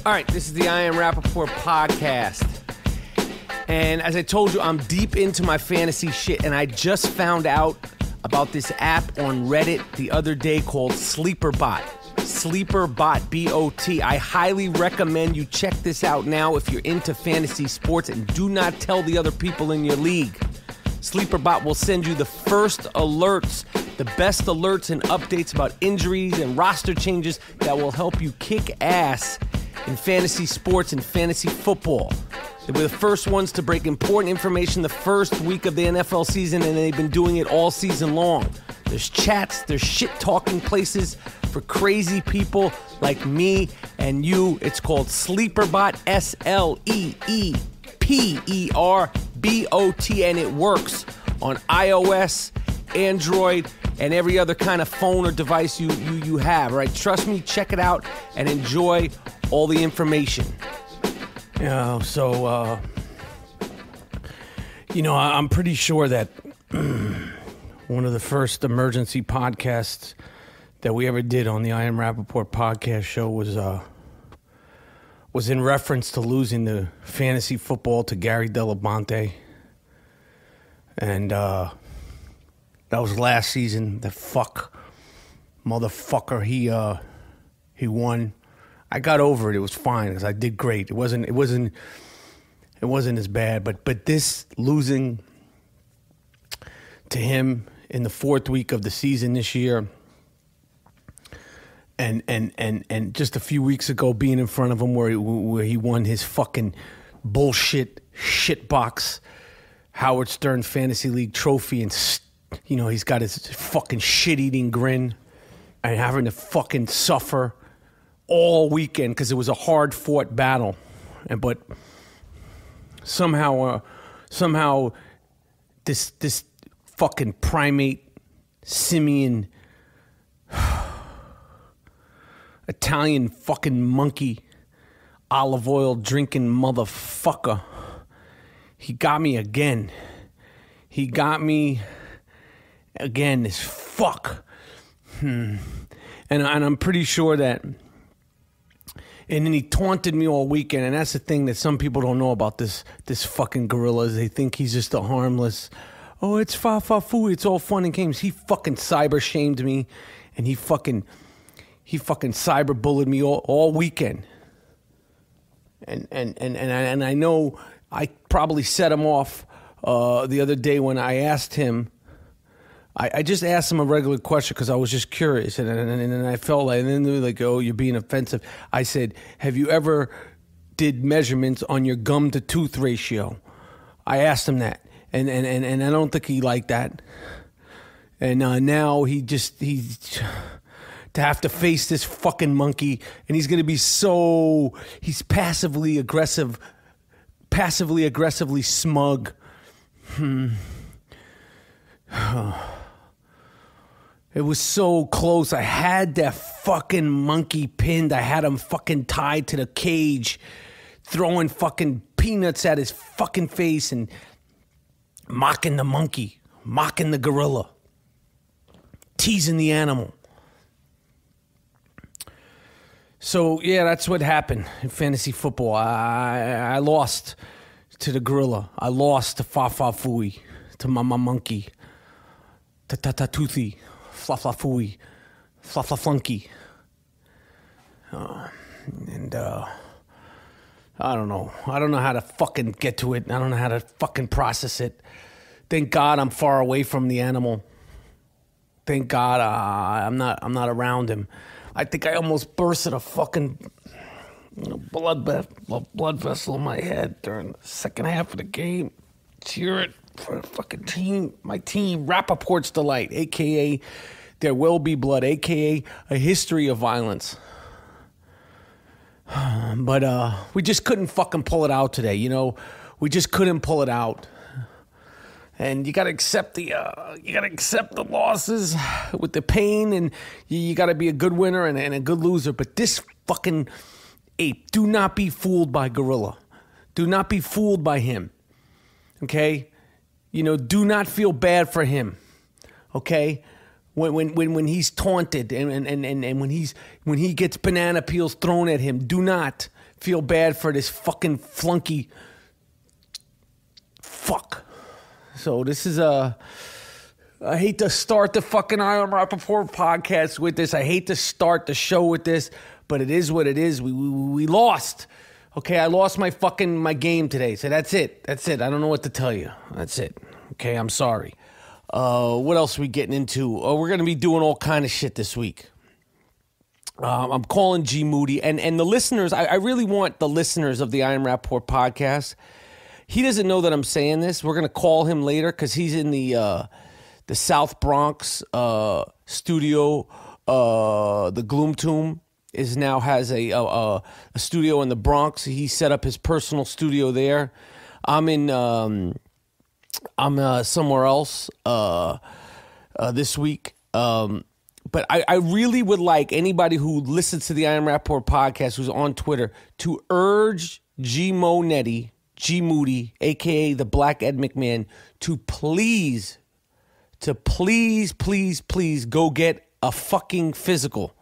All right, this is the I Am Rapaport podcast. And as I told you, I'm deep into my fantasy shit, and I just found out about this app on Reddit the other day called SleeperBot. SleeperBot, B-O-T. I highly recommend you check this out now if you're into fantasy sports, and do not tell the other people in your league. SleeperBot will send you the first alerts, the best alerts and updates about injuries and roster changes that will help you kick ass in fantasy sports and fantasy football. They were the first ones to break important information the first week of the NFL season, and they've been doing it all season long. There's chats, there's shit-talking places for crazy people like me and you. It's called SleeperBot, SleeperBot, and it works on iOS, Android, and every other kind of phone or device you have, right? Trust me, check it out and enjoy all the information. I'm pretty sure that one of the first emergency podcasts that we ever did on the I Am Rapaport podcast show was in reference to losing the fantasy football to Gary Delabonte. And that was last season. The motherfucker, he won. I got over it. It was fine because I did great. It wasn't as bad. But this losing to him in the fourth week of the season this year, and just a few weeks ago being in front of him where he won his fucking bullshit shitbox Howard Stern Fantasy League trophy, and he's got his fucking shit-eating grin and having to fucking suffer all weekend because it was a hard-fought battle, but somehow this fucking primate, simian, Italian fucking monkey, olive oil drinking motherfucker, he got me again. He got me again. This fuck, and I'm pretty sure that. And then he taunted me all weekend, and that's the thing that some people don't know about this fucking gorilla. Is they think he's just a harmless, it's fa-fa-foo, it's all fun and games. He fucking cyber-shamed me, and he fucking cyber-bullied me all weekend. And I know I probably set him off the other day when I asked him. I just asked him a regular question because I was just curious, and I felt like, and then they were like, "Oh, you're being offensive." I said, "Have you ever did measurements on your gum to tooth ratio?" I asked him that, and I don't think he liked that. And now to have to face this fucking monkey, and he's gonna be he's passively aggressively smug. It was so close. I had that fucking monkey pinned. I had him fucking tied to the cage, throwing fucking peanuts at his fucking face and mocking the monkey, mocking the gorilla, teasing the animal. So, yeah, that's what happened in fantasy football. I lost to the gorilla. I lost to Fa-Fa-Fooey, to Mama Monkey, to Tata-Toothy. Fluffy, Fluffy, and I don't know. I don't know how to fucking get to it. I don't know how to fucking process it. Thank God I'm far away from the animal. Thank God I'm not around him. I think I almost bursted a fucking blood vessel in my head during the second half of the game. Cheer it for the fucking team. My team, Rapaport's Delight, a.k.a. There Will Be Blood, a.k.a. A History of Violence. But we just couldn't fucking pull it out today, We just couldn't pull it out. And you gotta accept the losses with the pain, and you gotta be a good winner and a good loser. But this fucking ape, do not be fooled by Gorilla. Do not be fooled by him. Okay? Do not feel bad for him. Okay? When he's taunted and when he gets banana peels thrown at him, do not feel bad for this fucking flunky fuck. So this is I hate to start the fucking I Am Rapaport podcast with this. I hate to start the show with this, but it is what it is. We lost. Okay, I lost my game today. So that's it. That's it. I don't know what to tell you. That's it. Okay, I'm sorry. What else are we getting into? We're going to be doing all kind of shit this week. I'm calling G Moody. And the listeners, I really want the listeners of the I Am Rapaport podcast. He doesn't know that I'm saying this. We're going to call him later because he's in the South Bronx studio. The Gloom Tomb has a studio in the Bronx. He set up his personal studio there. I'm somewhere else this week. But I really would like anybody who listens to the I Am Rapaport podcast, who's on Twitter, to urge G Moody, a.k.a. the Black Ed McMahon, to please go get a fucking physical.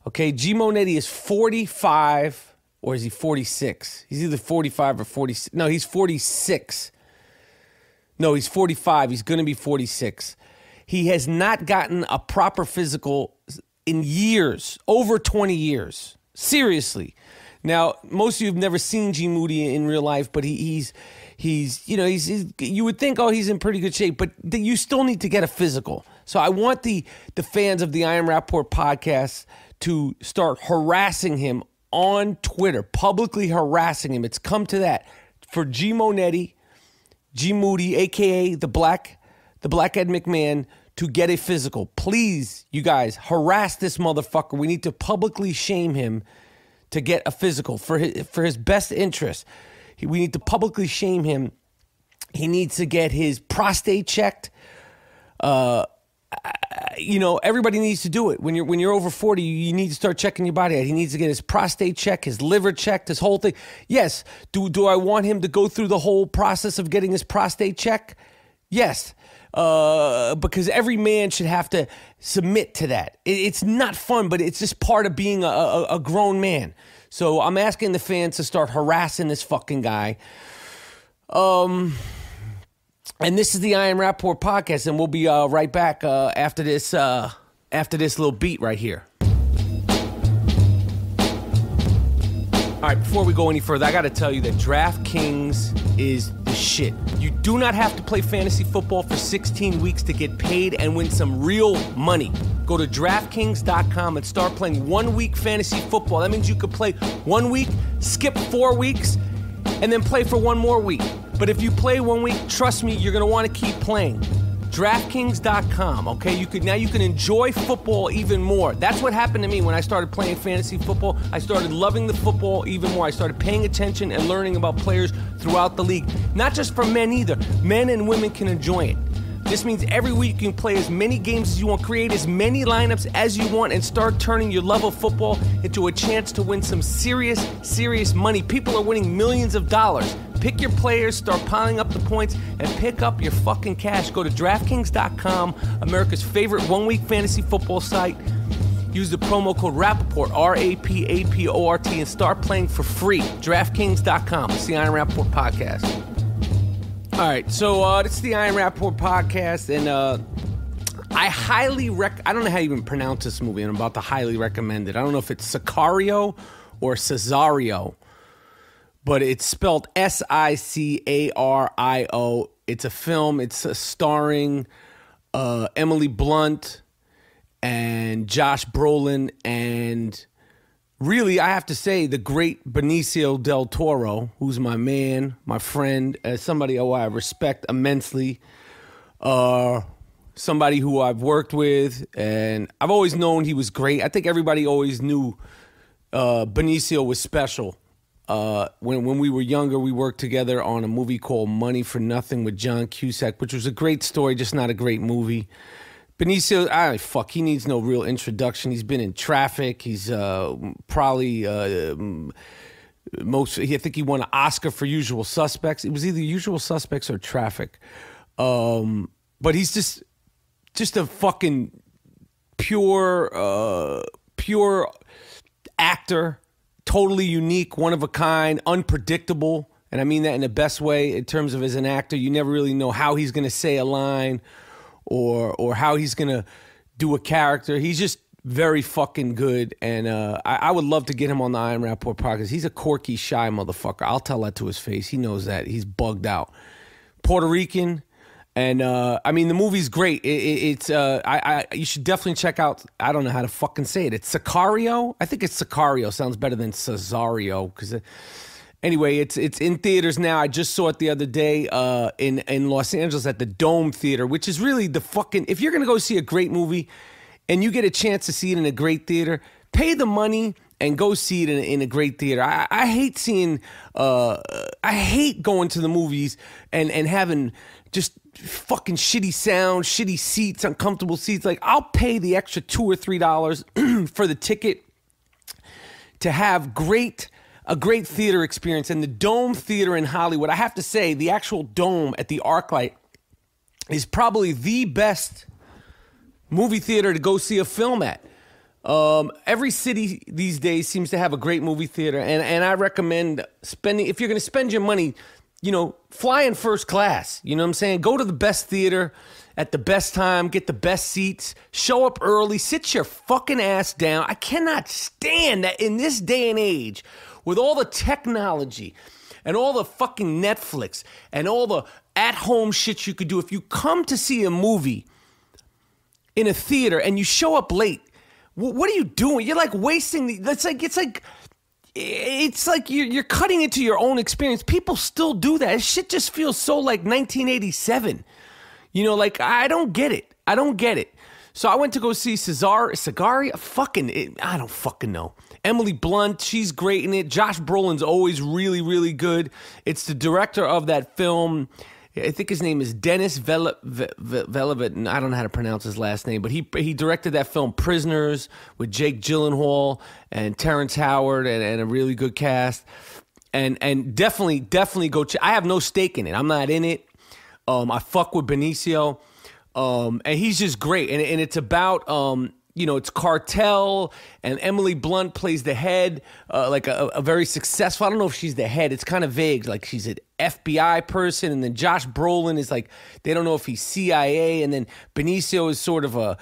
Okay, G Moody is 45, or is he 46? He's either 45 or 46. No, he's 46. No, he's 45. He's going to be 46. He has not gotten a proper physical in years, over 20 years. Seriously. Now, most of you have never seen G Moody in real life, but he's you would think, oh, he's in pretty good shape, but you still need to get a physical. So I want the fans of the I Am Rapaport podcast to start harassing him on Twitter, publicly harassing him. It's come to that. For G Moody, a.k.a. the Black Ed McMahon, to get a physical. Please, you guys, harass this motherfucker. We need to publicly shame him to get a physical for his best interest. We need to publicly shame him. He needs to get his prostate checked. Everybody needs to do it. When you're over 40, you need to start checking your body out. He needs to get his prostate checked, his liver checked, his whole thing. Yes. Do I want him to go through the whole process of getting his prostate checked? Yes. Because every man should have to submit to that. It's not fun, but it's just part of being a grown man. So I'm asking the fans to start harassing this fucking guy. And this is the I Am Rapaport podcast, and we'll be right back after this little beat right here. All right, before we go any further, I got to tell you that DraftKings is the shit. You do not have to play fantasy football for 16 weeks to get paid and win some real money. Go to DraftKings.com and start playing 1 week fantasy football. That means you could play 1 week, skip 4 weeks, and then play for one more week. But if you play 1 week, trust me, you're going to want to keep playing. DraftKings.com, okay? You can enjoy football even more. That's what happened to me when I started playing fantasy football. I started loving the football even more. I started paying attention and learning about players throughout the league. Not just for men either. Men and women can enjoy it. This means every week you can play as many games as you want, create as many lineups as you want, and start turning your love of football into a chance to win some serious money. People are winning millions of dollars. Pick your players, start piling up the points, and pick up your fucking cash. Go to DraftKings.com, America's favorite 1 week fantasy football site. Use the promo code Rapaport, RAPAPORT, and start playing for free. DraftKings.com. It's the I Am Rapaport podcast. All right, so this is the I Am Rapaport podcast, and I highly I don't know how to even pronounce this movie, and I'm about to highly recommend it. I don't know if it's Sicario or Cesario, but it's spelled Sicario. It's a film. It's starring Emily Blunt and Josh Brolin, and really, I have to say, the great Benicio del Toro, who's my man, my friend, somebody who I respect immensely, somebody who I've worked with, and I've always known he was great. I think everybody always knew Benicio was special. When we were younger, we worked together on a movie called Money for Nothing with John Cusack, which was a great story, just not a great movie. Benicio, he needs no real introduction. He's been in Traffic. He's probably I think he won an Oscar for Usual Suspects. It was either Usual Suspects or Traffic. But he's just a fucking pure actor, totally unique, one of a kind, unpredictable. And I mean that in the best way in terms of as an actor. You never really know how he's going to say a line or how he's going to do a character. He's just very fucking good. And I would love to get him on the I Am Rapaport podcast. He's a quirky, shy motherfucker. I'll tell that to his face. He knows that. He's bugged out. Puerto Rican. And I mean, the movie's great. You should definitely check out. I don't know how to fucking say it. It's Sicario. I think it's Sicario. Sounds better than Cesario. Because anyway, it's in theaters now. I just saw it the other day in Los Angeles at the Dome Theater, which is really the fucking. If you're gonna go see a great movie, and you get a chance to see it in a great theater, pay the money and go see it in a great theater. I hate seeing. I hate going to the movies and having just fucking shitty sound, shitty seats, uncomfortable seats. Like, I'll pay the extra $2 or $3 for the ticket to have a great theater experience. And the Dome Theater in Hollywood, I have to say, the actual Dome at the ArcLight is probably the best movie theater to go see a film at. Every city these days seems to have a great movie theater, and I recommend spending, if you're going to spend your money, fly in first class. You know what I'm saying? Go to the best theater at the best time, get the best seats, show up early, sit your fucking ass down. I cannot stand that in this day and age, with all the technology and all the fucking Netflix and all the at-home shit you could do. If you come to see a movie in a theater and you show up late, what are you doing? You're like wasting it's like you're cutting into your own experience. People still do that. Shit just feels so like 1987. I don't get it. I don't get it. So I went to go see Sicario. I don't fucking know. Emily Blunt, she's great in it. Josh Brolin's always really, really good. It's the director of that film. I think his name is Dennis Velvet, and I don't know how to pronounce his last name, but he directed that film Prisoners with Jake Gyllenhaal and Terrence Howard and a really good cast. And definitely go check. I have no stake in it. I'm not in it. I fuck with Benicio. And he's just great. And it's about it's cartel, and Emily Blunt plays the head, like a very successful, I don't know if she's the head, it's kind of vague, like she's an FBI person, and then Josh Brolin is like, they don't know if he's CIA, and then Benicio is sort of a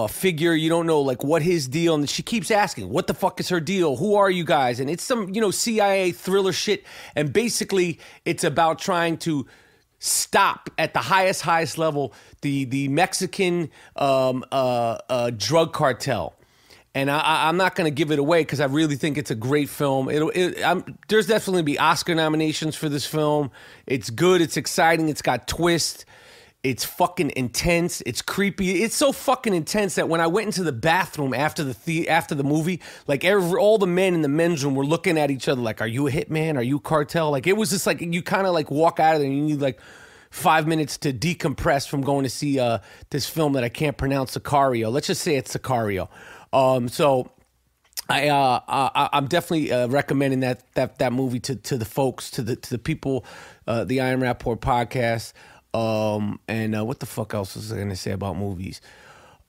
figure, you don't know like what his deal, and she keeps asking, what the fuck is her deal, who are you guys, and it's some, CIA thriller shit, and basically it's about trying to stop at the highest level the Mexican drug cartel. And I'm not going to give it away because I really think it's a great film. There's definitely be Oscar nominations for this film. It's good. It's exciting. It's got twists. It's fucking intense. It's creepy. It's so fucking intense that when I went into the bathroom after the movie, like all the men in the men's room were looking at each other like, "Are you a hitman? Are you cartel?" Like, it was just like you kind of like walk out of there and you need like 5 minutes to decompress from going to see this film that I can't pronounce, Sicario. Let's just say it's Sicario. So I'm definitely recommending that movie to the folks, to the people, the I Am Rapaport podcast. And what the fuck else was I going to say about movies?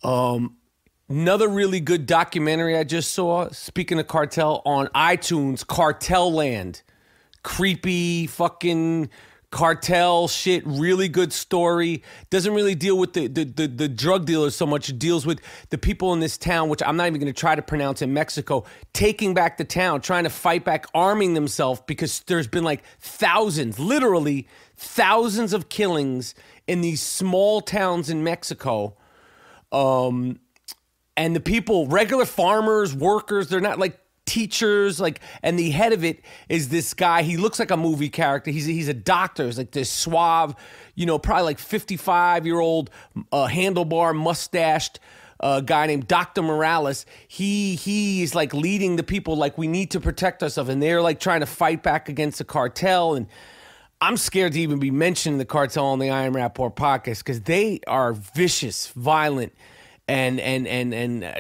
Another really good documentary I just saw, speaking of cartel, on iTunes, Cartel Land. Creepy fucking cartel shit, really good story. Doesn't really deal with the drug dealers so much. It deals with the people in this town, which I'm not even going to try to pronounce, in Mexico, taking back the town, trying to fight back, arming themselves, because there's been like literally thousands of killings in these small towns in Mexico. And the people, regular farmers, workers, they're not like teachers, like, and the head of it is this guy. He looks like a movie character. He's a doctor. He's like this suave, probably like 55-year-old handlebar mustached guy named Dr. Morales. He's like leading the people, like, we need to protect ourselves, and they're like trying to fight back against the cartel. And I'm scared to even be mentioning the cartel on the I Am Rapaport podcast because they are vicious, violent, and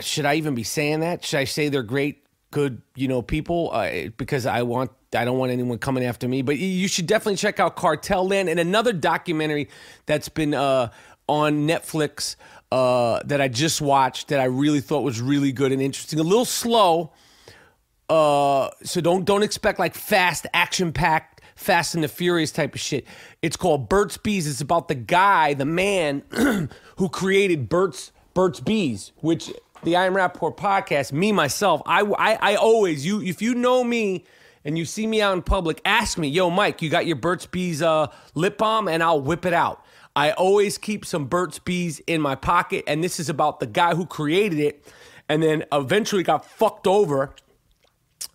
should I even be saying that? Should I say they're great, good, people? Because I don't want anyone coming after me. But you should definitely check out Cartel Land. And another documentary that's been on Netflix that I just watched that I really thought was really good and interesting. A little slow, So don't expect like fast, action-packed, Fast and the Furious type of shit. It's called Burt's Bees. It's about the guy, the man who created Burt's Bees, which the I Am Rapaport podcast, me, myself, I always, if you know me and you see me out in public, ask me, yo, Mike, you got your Burt's Bees lip balm? And I'll whip it out. I always keep some Burt's Bees in my pocket, and this is about the guy who created it and then eventually got fucked over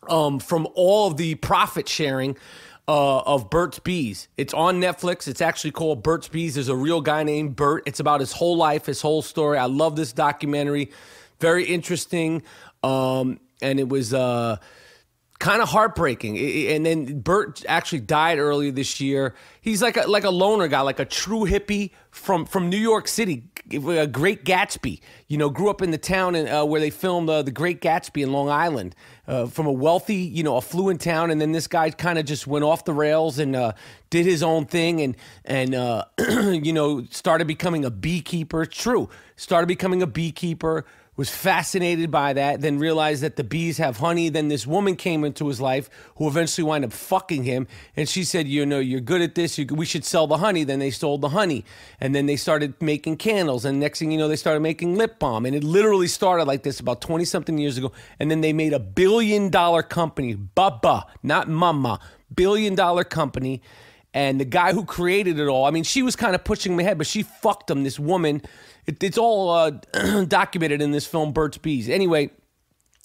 from all of the profit sharing of Burt's Bees. It's on Netflix. It's actually called Burt's Bees. There's a real guy named Burt. It's about his whole life, his whole story. I love this documentary. Very interesting. And it was kind of heartbreaking. And then Burt actually died earlier this year. He's like a loner guy, like a true hippie from New York City, a Great Gatsby. Grew up in the town where they filmed The Great Gatsby in Long Island, from a wealthy, affluent town. And then this guy kind of just went off the rails and did his own thing and started becoming a beekeeper. It's true. Started becoming a beekeeper. Was fascinated by that, then realized that the bees have honey. Then this woman came into his life who eventually wound up fucking him. And she said, you're good at this. We should sell the honey. Then they sold the honey. And then they started making candles. And next thing you know, they started making lip balm. And it literally started like this about 20-something years ago. And then they made a $1 billion company. Baba, not mama. $1 billion company. And the guy who created it all, I mean, she was kind of pushing him ahead, but she fucked him, this woman. It's all documented in this film, Burt's Bees. Anyway,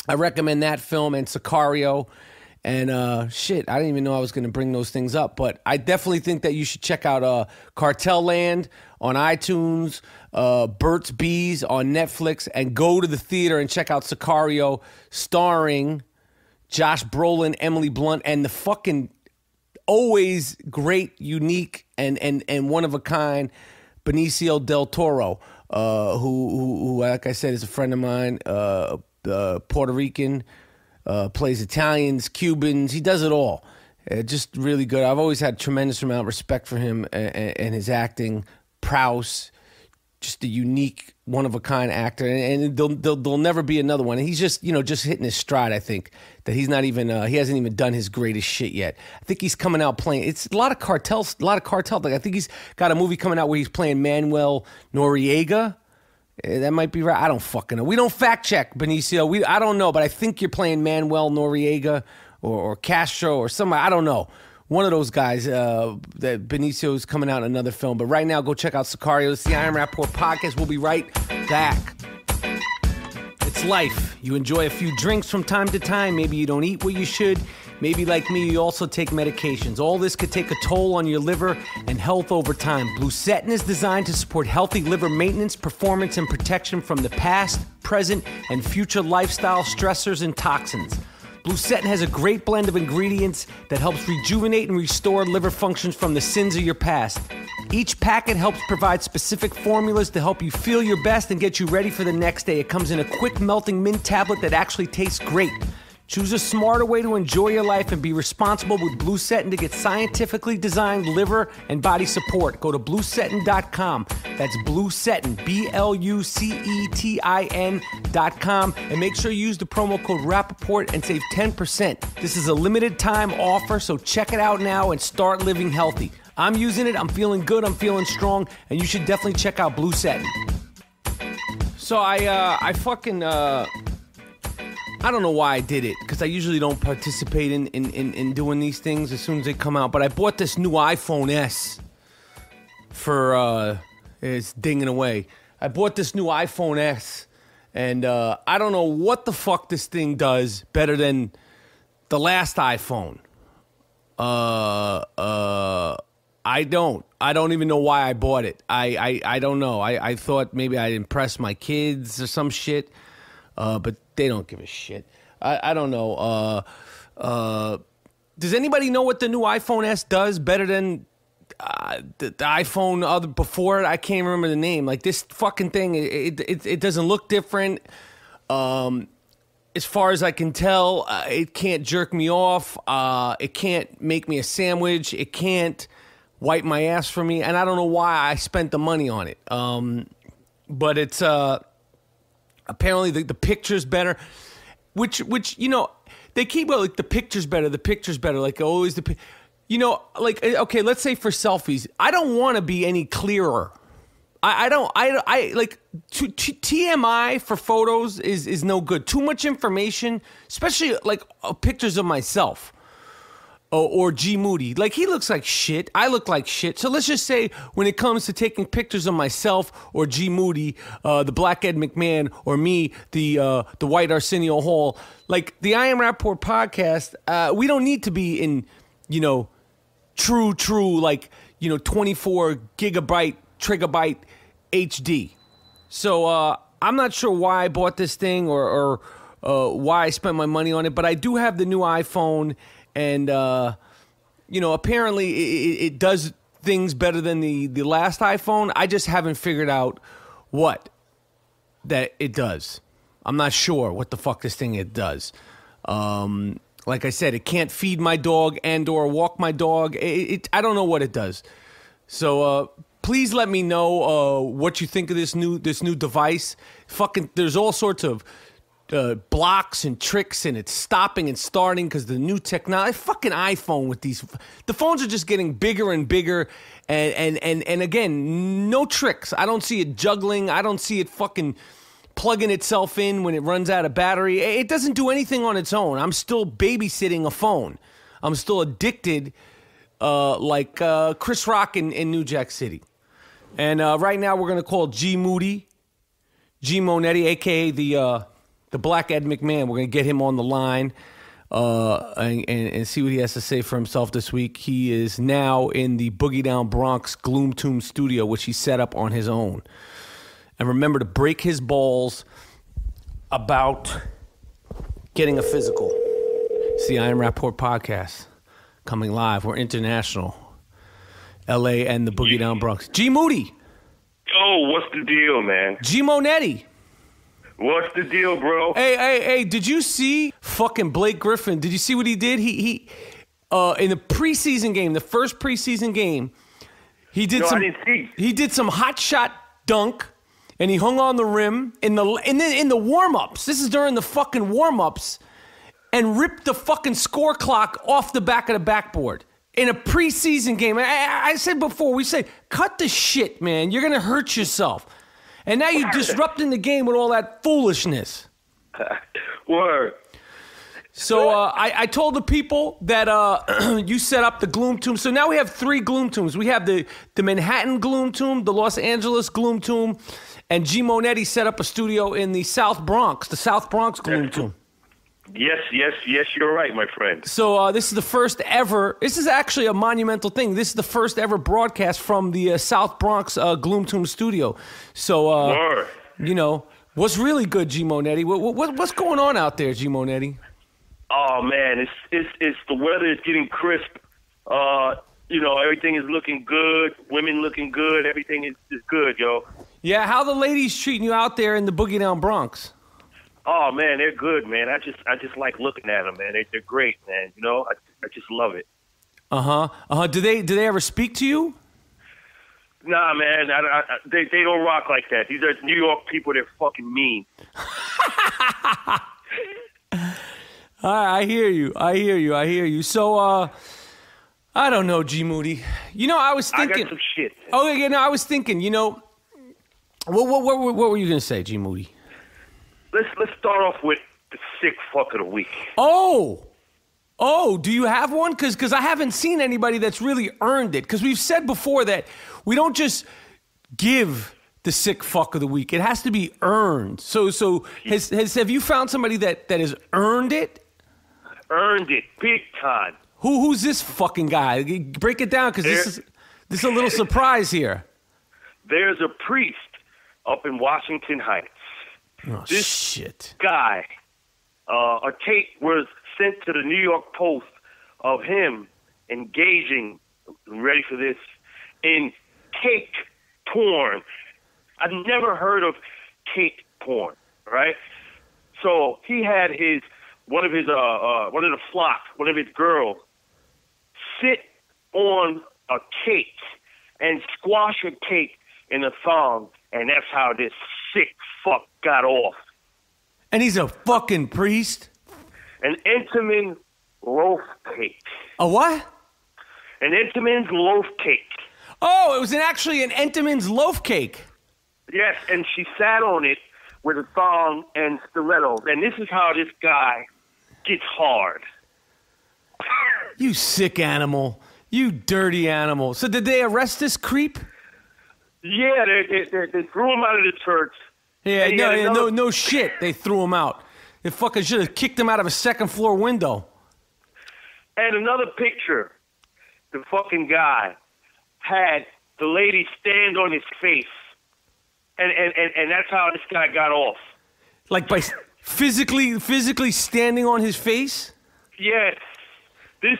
I recommend that film and Sicario. And shit, I didn't even know I was going to bring those things up. But I definitely think that you should check out Cartel Land on iTunes, Burt's Bees on Netflix, and go to the theater and check out Sicario, starring Josh Brolin, Emily Blunt, and the fucking always great, unique, and one of a kind Benicio del Toro, who, like I said, is a friend of mine, Puerto Rican, plays Italians, Cubans. He does it all. Just really good. I've always had tremendous amount of respect for him and his acting prowess. Just a unique, one-of-a-kind actor, and there'll never be another one. And he's just hitting his stride. I think that he's not even he hasn't even done his greatest shit yet. I think he's coming out playing. It's a lot of cartel. Like I think he's got a movie coming out where he's playing Manuel Noriega. That might be right. I don't fucking know. We don't fact check, Benicio. I don't know, but I think you're playing Manuel Noriega or Castro or somebody. I don't know. One of those guys that Benicio is coming out in another film. But right now, go check out Sicario. It's the I Am Rapaport podcast. We'll be right back. It's life. You enjoy a few drinks from time to time. Maybe you don't eat what you should. Maybe like me, you also take medications. All this could take a toll on your liver and health over time. Bluesetin is designed to support healthy liver maintenance, performance, and protection from the past, present, and future lifestyle stressors and toxins. Bluesetin has a great blend of ingredients that helps rejuvenate and restore liver functions from the sins of your past. Each packet helps provide specific formulas to help you feel your best and get you ready for the next day. It comes in a quick melting mint tablet that actually tastes great. Choose a smarter way to enjoy your life and be responsible with Bluesetin to get scientifically designed liver and body support. Go to bluesetin.com. That's Bluesetin, BLUCETIN.com. And make sure you use the promo code Rapaport and save 10%. This is a limited time offer, so check it out now and start living healthy. I'm using it. I'm feeling good. I'm feeling strong. And you should definitely check out Bluesetin. So I fucking... I don't know why I did it, because I usually don't participate in doing these things as soon as they come out. But I bought this new iPhone S for, it's dinging away. I bought this new iPhone S, and I don't know what the fuck this thing does better than the last iPhone. I don't even know why I bought it. I don't know. I thought maybe I'd impress my kids or some shit. But they don't give a shit. I don't know. Does anybody know what the new iPhone S does better than the iPhone before it? I can't remember the name. Like this fucking thing, it doesn't look different. As far as I can tell, it can't jerk me off. It can't make me a sandwich. It can't wipe my ass for me. And I don't know why I spent the money on it. But it's... Apparently the picture's better, which they keep like the picture's better, like always like, okay, let's say for selfies, I don't want to be any clearer. I like TMI for photos is no good. Too much information, especially like pictures of myself. Or G Moody. Like, he looks like shit. I look like shit. So let's just say when it comes to taking pictures of myself or G Moody, the Black Ed McMahon, or me, the White Arsenio Hall, like the I Am Rapaport podcast, we don't need to be in, true, like, 24 gigabyte, trigabyte HD. So I'm not sure why I bought this thing or why I spent my money on it, but I do have the new iPhone. And, apparently it does things better than the last iPhone. I just haven't figured out what that it does. I'm not sure what the fuck this thing it does. Like I said, it can't feed my dog and or walk my dog. I don't know what it does. So please let me know what you think of this new device. Fucking, there's all sorts of blocks and tricks, and it's stopping and starting because the new technology. Fucking iPhone with these, the phones are just getting bigger and bigger, and again, no tricks. I don't see it juggling. I don't see it fucking plugging itself in when it runs out of battery. It doesn't do anything on its own. I'm still babysitting a phone. I'm still addicted, like Chris Rock in New Jack City. And right now we're gonna call G Moody, G Monetti, aka the Black Ed McMahon. We're going to get him on the line and see what he has to say for himself this week. He is now in the Boogie Down Bronx Gloom Tomb studio, which he set up on his own. And remember to break his balls about getting a physical. It's the I Am Rapaport podcast coming live. We're international. L.A. and the Boogie Down Bronx. G Moody. Oh, what's the deal, man? G Monetti. What's the deal, bro? Hey, did you see fucking Blake Griffin? Did you see what he did? He in the preseason game, the first preseason game, I didn't see. He did some hot shot dunk, and he hung on the rim in the warm-ups. This is during the fucking warm-ups, and ripped the fucking score clock off the back of the backboard in a preseason game. I said before, we said, cut the shit, man. You're going to hurt yourself. And now you're disrupting the game with all that foolishness. Word. So I told the people that you set up the Gloom Tomb. So now we have 3 Gloom Tombs. We have the Manhattan Gloom Tomb, the Los Angeles Gloom Tomb, and G Monetti set up a studio in the South Bronx Gloom Tomb. Yes, you're right, my friend. So this is the first ever, this is actually a monumental thing. This is the first ever broadcast from the South Bronx Gloom Tomb studio. So, what's really good, G Monetti? What's going on out there, G Monetti? Oh, man, it's the weather is getting crisp. Everything is looking good. Women looking good. Everything is good, yo. Yeah, how the ladies treating you out there in the Boogie Down Bronx? Oh man, they're good, man. I just like looking at them, man. They're great, man. I just love it. Do they ever speak to you? Nah, man. They don't rock like that. These are New York people. They're fucking mean. I hear you. So I don't know, G Moody. I was thinking. I got some shit. Oh yeah, no, I was thinking. What were you gonna say, G Moody? Let's start off with the sick fuck of the week. Oh, do you have one? Because I haven't seen anybody that's really earned it. Because we've said before that we don't just give the sick fuck of the week. It has to be earned. So have you found somebody that has earned it? Earned it, big time. Who's this fucking guy? Break it down, because this is a little surprise here. There's a priest up in Washington Heights. Oh, this shit. Guy, a tape was sent to the New York Post of him engaging, ready for this, in cake porn. I've never heard of cake porn, right? So he had one of his girls sit on a cake and squash a cake in a thong, and that's how this sick fuck got off. And he's a fucking priest? an Entenmann loaf cake. A what? An Entenmann's loaf cake. Oh, it was actually an Entenmann's loaf cake. Yes, and she sat on it with a thong and stilettos. And this is how this guy gets hard. You sick animal. You dirty animal. So did they arrest this creep? Yeah, they threw him out of the church. Yeah, no shit. They threw him out. They fucking should have kicked him out of a second floor window. And another picture, the fucking guy had the lady stand on his face. And that's how this guy got off. Like by physically standing on his face? Yes. This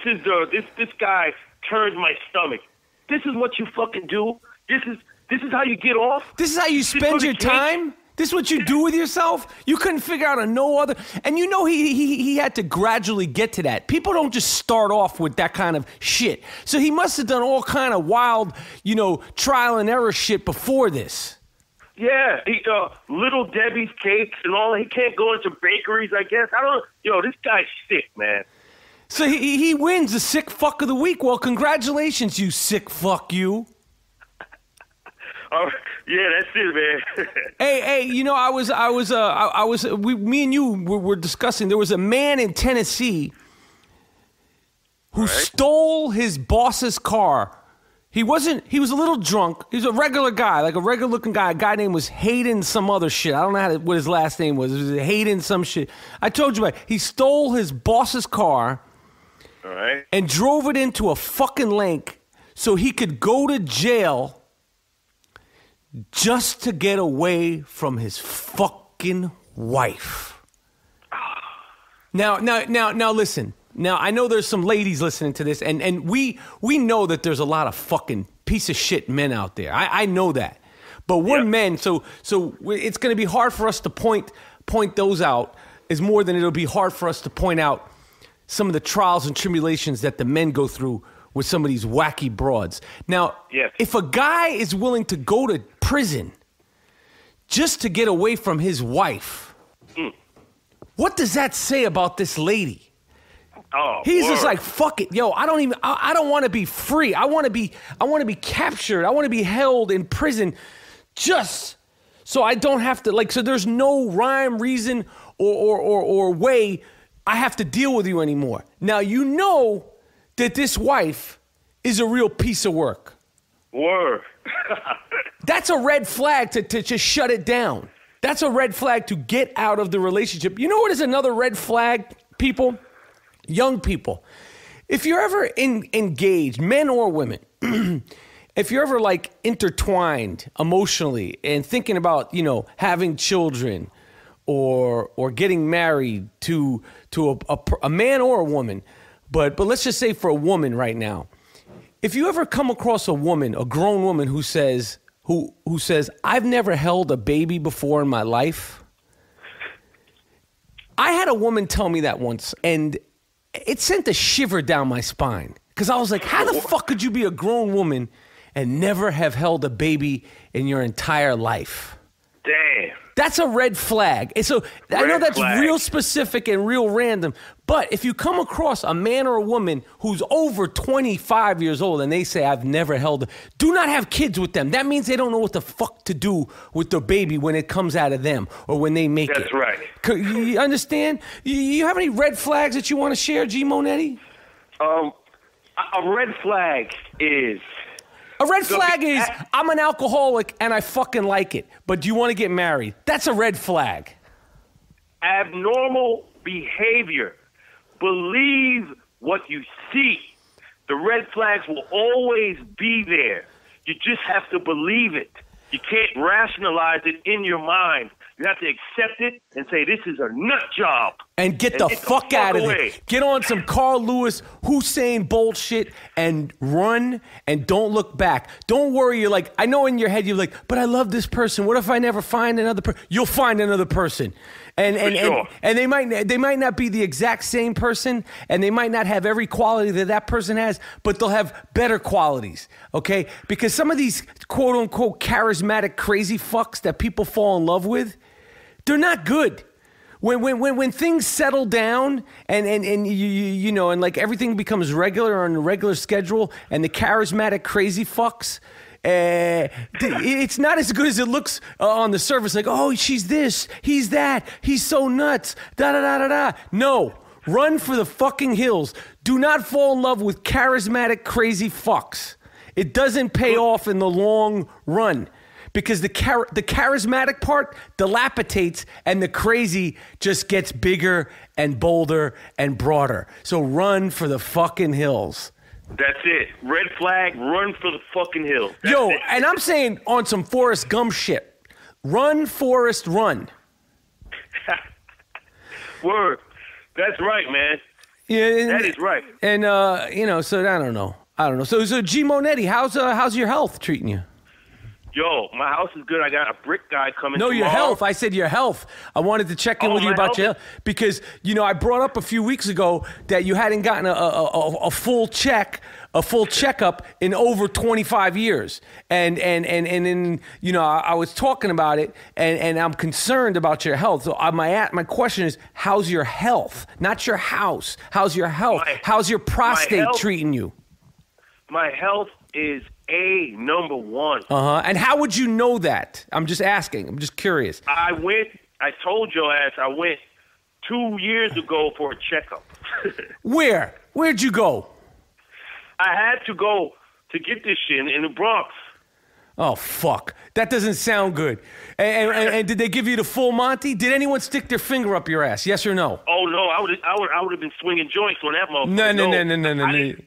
guy turned my stomach. This is what you fucking do? This is how you get off? This is how you spend your time? This is what you do with yourself? You couldn't figure out no other. And you know he had to gradually get to that. People don't just start off with that kind of shit. So he must have done all kind of wild, trial and error shit before this. Yeah, Little Debbie's cakes and all. He can't go into bakeries, I guess. This guy's sick, man. So he wins the sick fuck of the week. Well, congratulations, you sick fuck, you. Yeah, that's it, man. Hey, me and you were discussing. There was a man in Tennessee who stole his boss's car. He was a little drunk. He was a regular guy, like a regular looking guy. A guy named was Hayden some other shit. I don't know what his last name was. It was Hayden some shit. I told you about it. He stole his boss's car. All right. And drove it into a fucking lake so he could go to jail just to get away from his fucking wife. Now, listen. Now, I know there's some ladies listening to this, and we know that there's a lot of fucking piece of shit men out there. I know that. But we're men, so it's going to be hard for us to point those out is more than it'll be hard for us to point out some of the trials and tribulations that the men go through with some of these wacky broads. Now, if a guy is willing to go to prison just to get away from his wife, what does that say about this lady? He's just like, fuck it, yo. I don't want to be free. I want to be captured. I want to be held in prison, just so I don't have to so. There's no rhyme, reason, or way I have to deal with you anymore. Now you know that this wife is a real piece of work. Word. That's a red flag to just shut it down. That's a red flag to get out of the relationship. You know what is another red flag, people? Young people. If you're ever engaged, men or women, if you're ever intertwined emotionally and thinking about, having children or getting married to a man or a woman, but let's just say for a woman right now, if you ever come across a woman, a grown woman who says, I've never held a baby before in my life. I had a woman tell me that once, and it sent a shiver down my spine. Because I was like, how the fuck could you be a grown woman and never have held a baby in your entire life? Damn. That's a red flag. And so I know that's real specific and real random, but if you come across a man or a woman who's over 25 years old and they say, I've never held do not have kids with them. That means they don't know what the fuck to do with their baby when it comes out of them or when they make it. That's right. You understand? You have any red flags that you want to share, G. Monetti? A red flag is... A red flag is, I'm an alcoholic and I fucking like it, but do you want to get married? That's a red flag. Abnormal behavior. Believe what you see. The red flags will always be there. You just have to believe it. You can't rationalize it in your mind. You have to accept it and say, this is a nut job. And get the fuck out of there. Get on some Carl Lewis, Hussein bullshit and run and don't look back. Don't worry. You're like, I know in your head, you're like, but I love this person. What if I never find another person? You'll find another person. And they might not be the exact same person, and they might not have every quality that person has, but they'll have better qualities, okay? Because some of these quote-unquote charismatic crazy fucks that people fall in love with, they're not good. when things settle down and you know, and like everything becomes regular on a regular schedule, and the charismatic crazy fucks, it's not as good as it looks on the surface. Like, oh, she's this, he's that, he's so nuts, da da da da da. No, run for the fucking hills. Do not fall in love with charismatic crazy fucks. It doesn't pay off in the long run. Because the charismatic part dilapidates and the crazy just gets bigger and bolder and broader. So run for the fucking hills. That's it. Red flag, run for the fucking hills. Yo, and I'm saying on some Forrest Gump shit. Run, Forrest, run. Word. That's right, man. Yeah, that is right. And, you know, so I don't know. So G. Monetti, how's your health treating you? Yo, my house is good. I got a brick guy coming tomorrow. Your health. I said your health. I wanted to check in with you about your health because, you know, I brought up a few weeks ago that you hadn't gotten a full checkup in over 25 years. And you know, I was talking about it and I'm concerned about your health. So my question is, how's your health? Not your house. How's your health? How's your prostate treating you? My health is number one. And how would you know that? I'm just asking. I'm just curious. I told your ass I went 2 years ago for a checkup. Where? Where'd you go? I had to go to get this shit in the Bronx. Oh, fuck. That doesn't sound good. And did they give you the full Monty? Did anyone stick their finger up your ass? Yes or no? Oh, no. I would have been swinging joints on that motherfucker. No.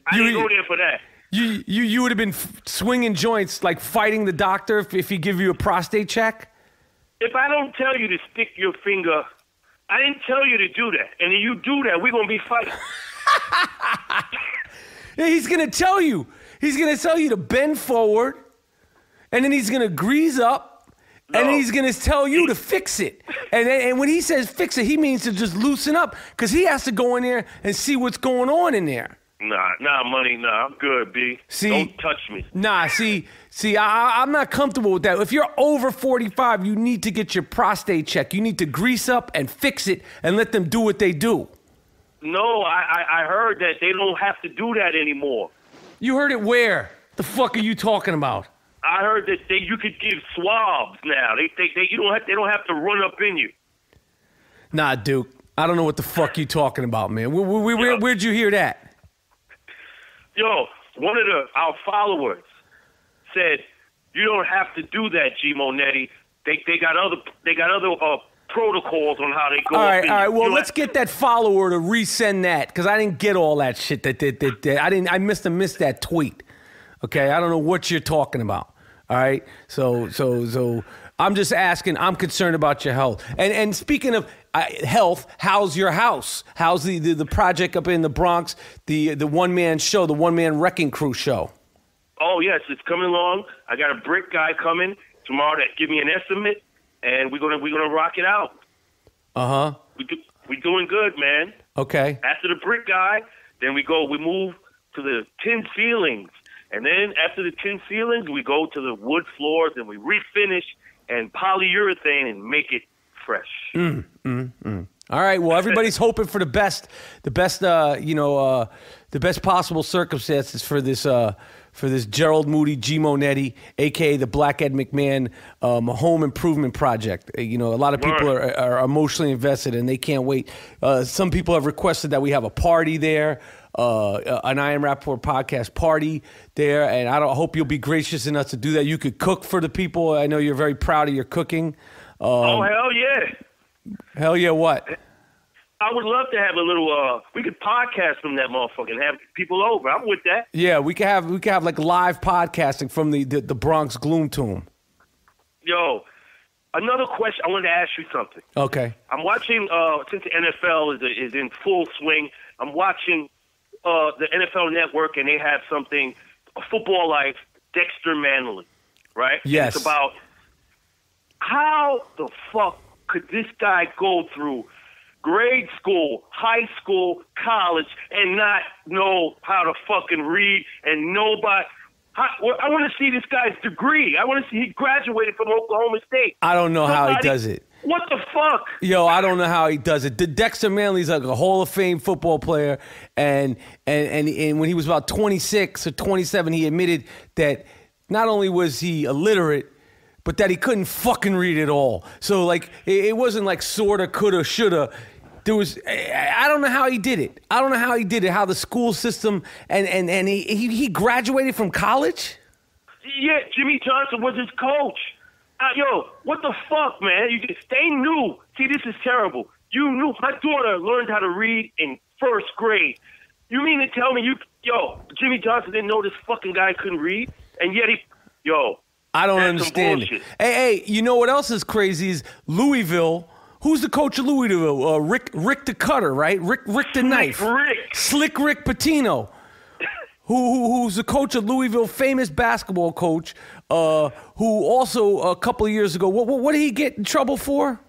I didn't go there for that. You would have been swinging joints, like fighting the doctor if he give you a prostate check? If I don't tell you to stick your finger, I didn't tell you to do that. And if you do that, we're going to be fighting. Yeah, he's going to tell you. He's going to tell you to bend forward, and then he's going to grease up, and then he's going to tell you to fix it. And when he says fix it, he means to just loosen up, because he has to go in there and see what's going on in there. Nah, money, nah, I'm good, B. See, don't touch me. Nah, see, I'm not comfortable with that. If you're over 45, you need to get your prostate checked. You need to grease up and fix it and let them do what they do. No, I heard that they don't have to do that anymore. You heard it where? The fuck are you talking about? I heard that you could give swabs now. They don't have to run up in you. Nah, Duke, I don't know what the fuck you talking about, man. Where'd you hear that? Yo, one of our followers said you don't have to do that, G. Monetti. They got other protocols on how they go. All right. Well, let's get that follower to resend that because I didn't get all that shit. I missed that tweet. Okay, I don't know what you're talking about. All right, so I'm just asking. I'm concerned about your health. And speaking of health, how's your house? How's the project up in the Bronx? The one-man show, the one-man wrecking crew show. Oh yes, it's coming along. I got a brick guy coming tomorrow that give me an estimate, and we're gonna rock it out. We doing good, man. Okay. After the brick guy, then we move to the tin ceilings. And then after the tin ceilings, we go to the wood floors and we refinish and polyurethane and make it fresh. All right. Well, everybody's hoping for the best possible circumstances for this Gerald Moody, G. Monetti, a.k.a. the Black Ed McMahon home improvement project. You know, a lot of people are emotionally invested and they can't wait. Some people have requested that we have a party there. An I Am Rapaport podcast party there, and I hope you'll be gracious enough to do that. You could cook for the people. I know you're very proud of your cooking. Oh, hell yeah. Hell yeah, what? I would love to have a little, we could podcast from that motherfucker and have people over. I'm with that. Yeah, we could have like live podcasting from the Bronx Gloom Tomb. Yo, another question. I wanted to ask you something. Okay. I'm watching, since the NFL is in full swing, I'm watching the NFL Network, and they have something, Football Life, Dexter Manley, right? Yes. It's about how the fuck could this guy go through grade school, high school, college, and not know how to fucking read and nobody. I want to see this guy's degree. I want to see he graduated from Oklahoma State. I don't know how he does it. What the fuck? Yo, I don't know how he does it. Dexter Manley's like a Hall of Fame football player, and when he was about 26 or 27, he admitted that not only was he illiterate, but that he couldn't fucking read at all. So like, it wasn't like sorta, coulda, shoulda. There was, I don't know how he did it. I don't know how he did it. How the school system and he graduated from college. Yeah, Jimmy Johnson was his coach. Yo, what the fuck, man? They knew. See, this is terrible. You knew. My daughter learned how to read in first grade. You mean to tell me Jimmy Johnson didn't know this fucking guy couldn't read? And yet I don't understand it. Hey, you know what else is crazy is Louisville. Who's the coach of Louisville? Rick the Cutter, right? Rick the Knife. Slick Rick Pitino. Who's the coach of Louisville, famous basketball coach, who also a couple of years ago, what did he get in trouble for?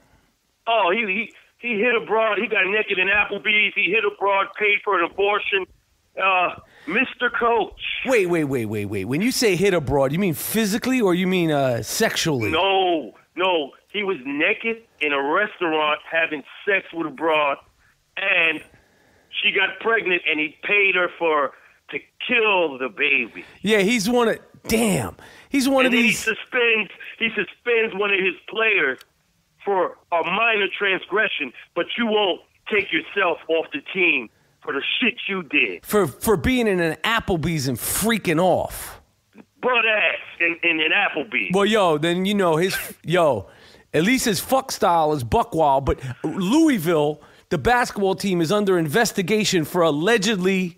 Oh, he hit a broad. He got naked in Applebee's. He hit a broad, paid for an abortion. Mr. Coach. Wait. When you say hit a broad, you mean physically or you mean sexually? No. He was naked in a restaurant having sex with a broad, and she got pregnant, and he paid her to kill the baby. Yeah, he's one of these. He suspends one of his players for a minor transgression, but you won't take yourself off the team for the shit you did. For being in an Applebee's and freaking off. Butt ass in an Applebee's. Well, then at least his fuck style is buck wild, but Louisville, the basketball team, is under investigation for allegedly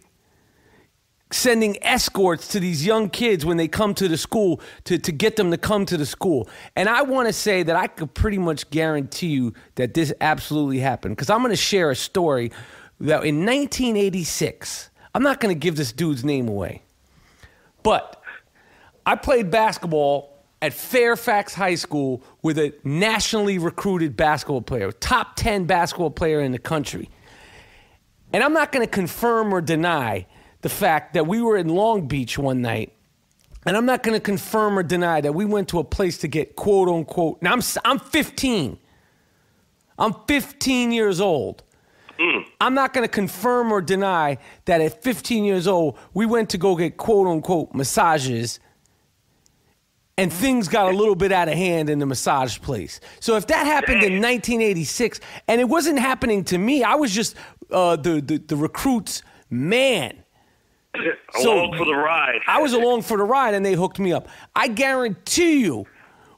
sending escorts to these young kids when they come to the school to get them to come to the school. And I want to say that I could pretty much guarantee you that this absolutely happened, because I'm going to share a story that in 1986, I'm not going to give this dude's name away, but I played basketball at Fairfax High School with a nationally recruited basketball player, top 10 basketball player in the country. And I'm not going to confirm or deny the fact that we were in Long Beach one night, and I'm not going to confirm or deny that we went to a place to get quote unquote. Now I'm 15. I'm 15 years old. I'm not going to confirm or deny that at 15 years old we went to go get quote unquote massages, and things got a little bit out of hand in the massage place. So if that happened in 1986, and it wasn't happening to me, I was just the recruit's man. Along for the ride. I was along for the ride, and they hooked me up. I guarantee you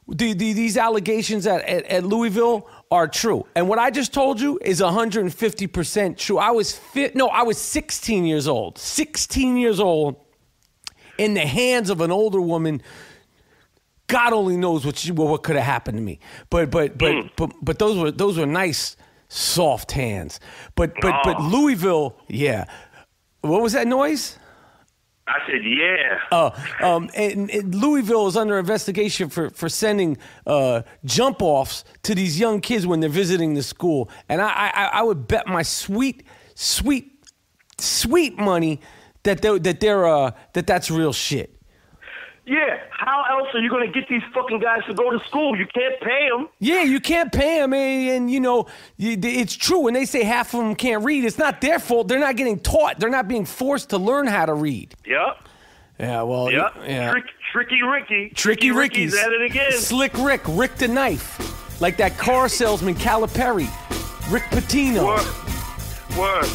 these allegations at Louisville are true. And what I just told you is 150% true. I was 16 years old. 16 years old in the hands of an older woman. God only knows what could have happened to me. But those were nice, soft hands. But Louisville, yeah. What was that noise? I said, yeah. And Louisville is under investigation for sending jump offs to these young kids when they're visiting the school. And I would bet my sweet money that that's real shit. Yeah, how else are you going to get these fucking guys to go to school? You can't pay them. Yeah, you can't pay them, and it's true. When they say half of them can't read, it's not their fault. They're not getting taught. They're not being forced to learn how to read. Yep. Yeah, well, yeah. Tricky Ricky. Tricky Ricky's at it again. Slick Rick the Knife. Like that car salesman, Calipari. Rick Pitino. Word.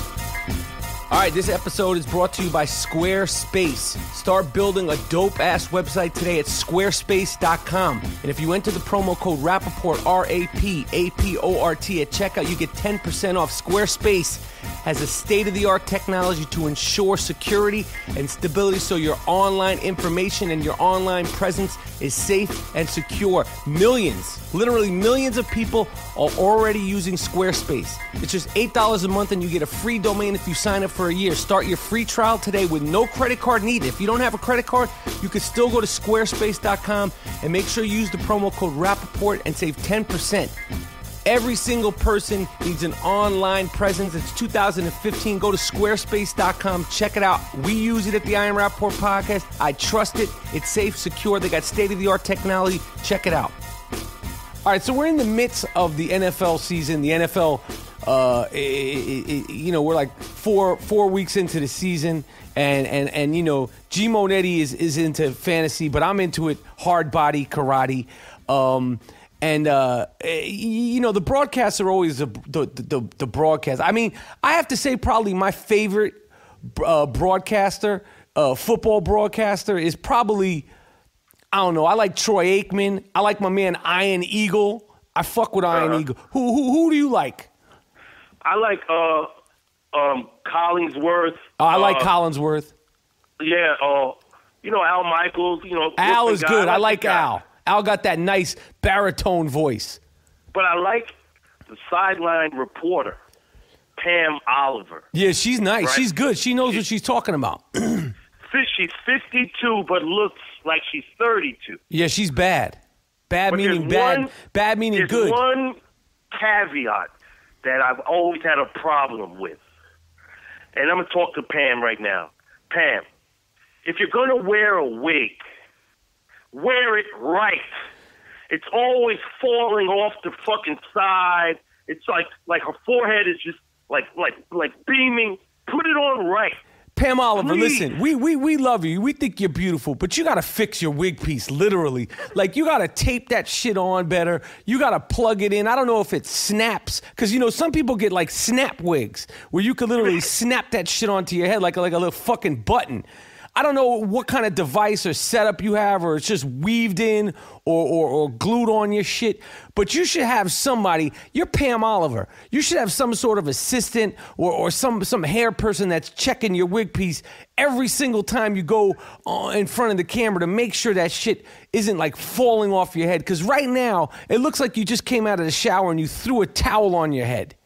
All right, this episode is brought to you by Squarespace. Start building a dope-ass website today at squarespace.com. And if you enter the promo code Rapaport, RAPAPORT, at checkout, you get 10% off. Squarespace has a state-of-the-art technology to ensure security and stability so your online information and your online presence is safe and secure. Literally millions of people are already using Squarespace. It's just $8 a month and you get a free domain if you sign up for a year. Start your free trial today with no credit card needed. If you don't have a credit card, you can still go to squarespace.com and make sure you use the promo code Rapaport and save 10%. Every single person needs an online presence. It's 2015. Go to squarespace.com. Check it out. We use it at the I Am Rapaport podcast. I trust it. It's safe, secure. They got state-of-the-art technology. Check it out. All right, so we're in the midst of the NFL season. The NFL, we're like four weeks into the season, and G Monetti is into fantasy, but I'm into it hard body karate. The broadcasts are always the broadcast. I mean, I have to say probably my favorite broadcaster, football broadcaster, is probably, I don't know, I like Troy Aikman. I like my man Iron Eagle. I fuck with Iron Eagle. Who do you like? I like Collinsworth. I like Collinsworth. Yeah, Al Michaels. Al is good. I like Al. Al got that nice baritone voice. But I like the sideline reporter, Pam Oliver. Yeah, she's nice. Right? She's good. She knows what she's talking about. She's 52, but looks like she's 32. Yeah, she's bad. Bad But meaning bad. Bad meaning there's good. One caveat that I've always had a problem with. And I'm going to talk to Pam right now. Pam, if you're going to wear a wig, wear it right. It's always falling off the fucking side. It's like her forehead is just like beaming. Put it on right. Pam Oliver, Please. listen, we love you. We think you're beautiful, but you got to fix your wig piece, literally. Like, you got to tape that shit on better. You got to plug it in. I don't know if it snaps, because, some people get, like, snap wigs, where you could literally snap that shit onto your head like a little fucking button. I don't know what kind of device or setup you have, or it's just weaved in or glued on your shit, but you should have somebody. You're Pam Oliver. You should have some sort of assistant or some hair person that's checking your wig piece every single time you go in front of the camera to make sure that shit isn't like falling off your head. Because right now, it looks like you just came out of the shower and you threw a towel on your head.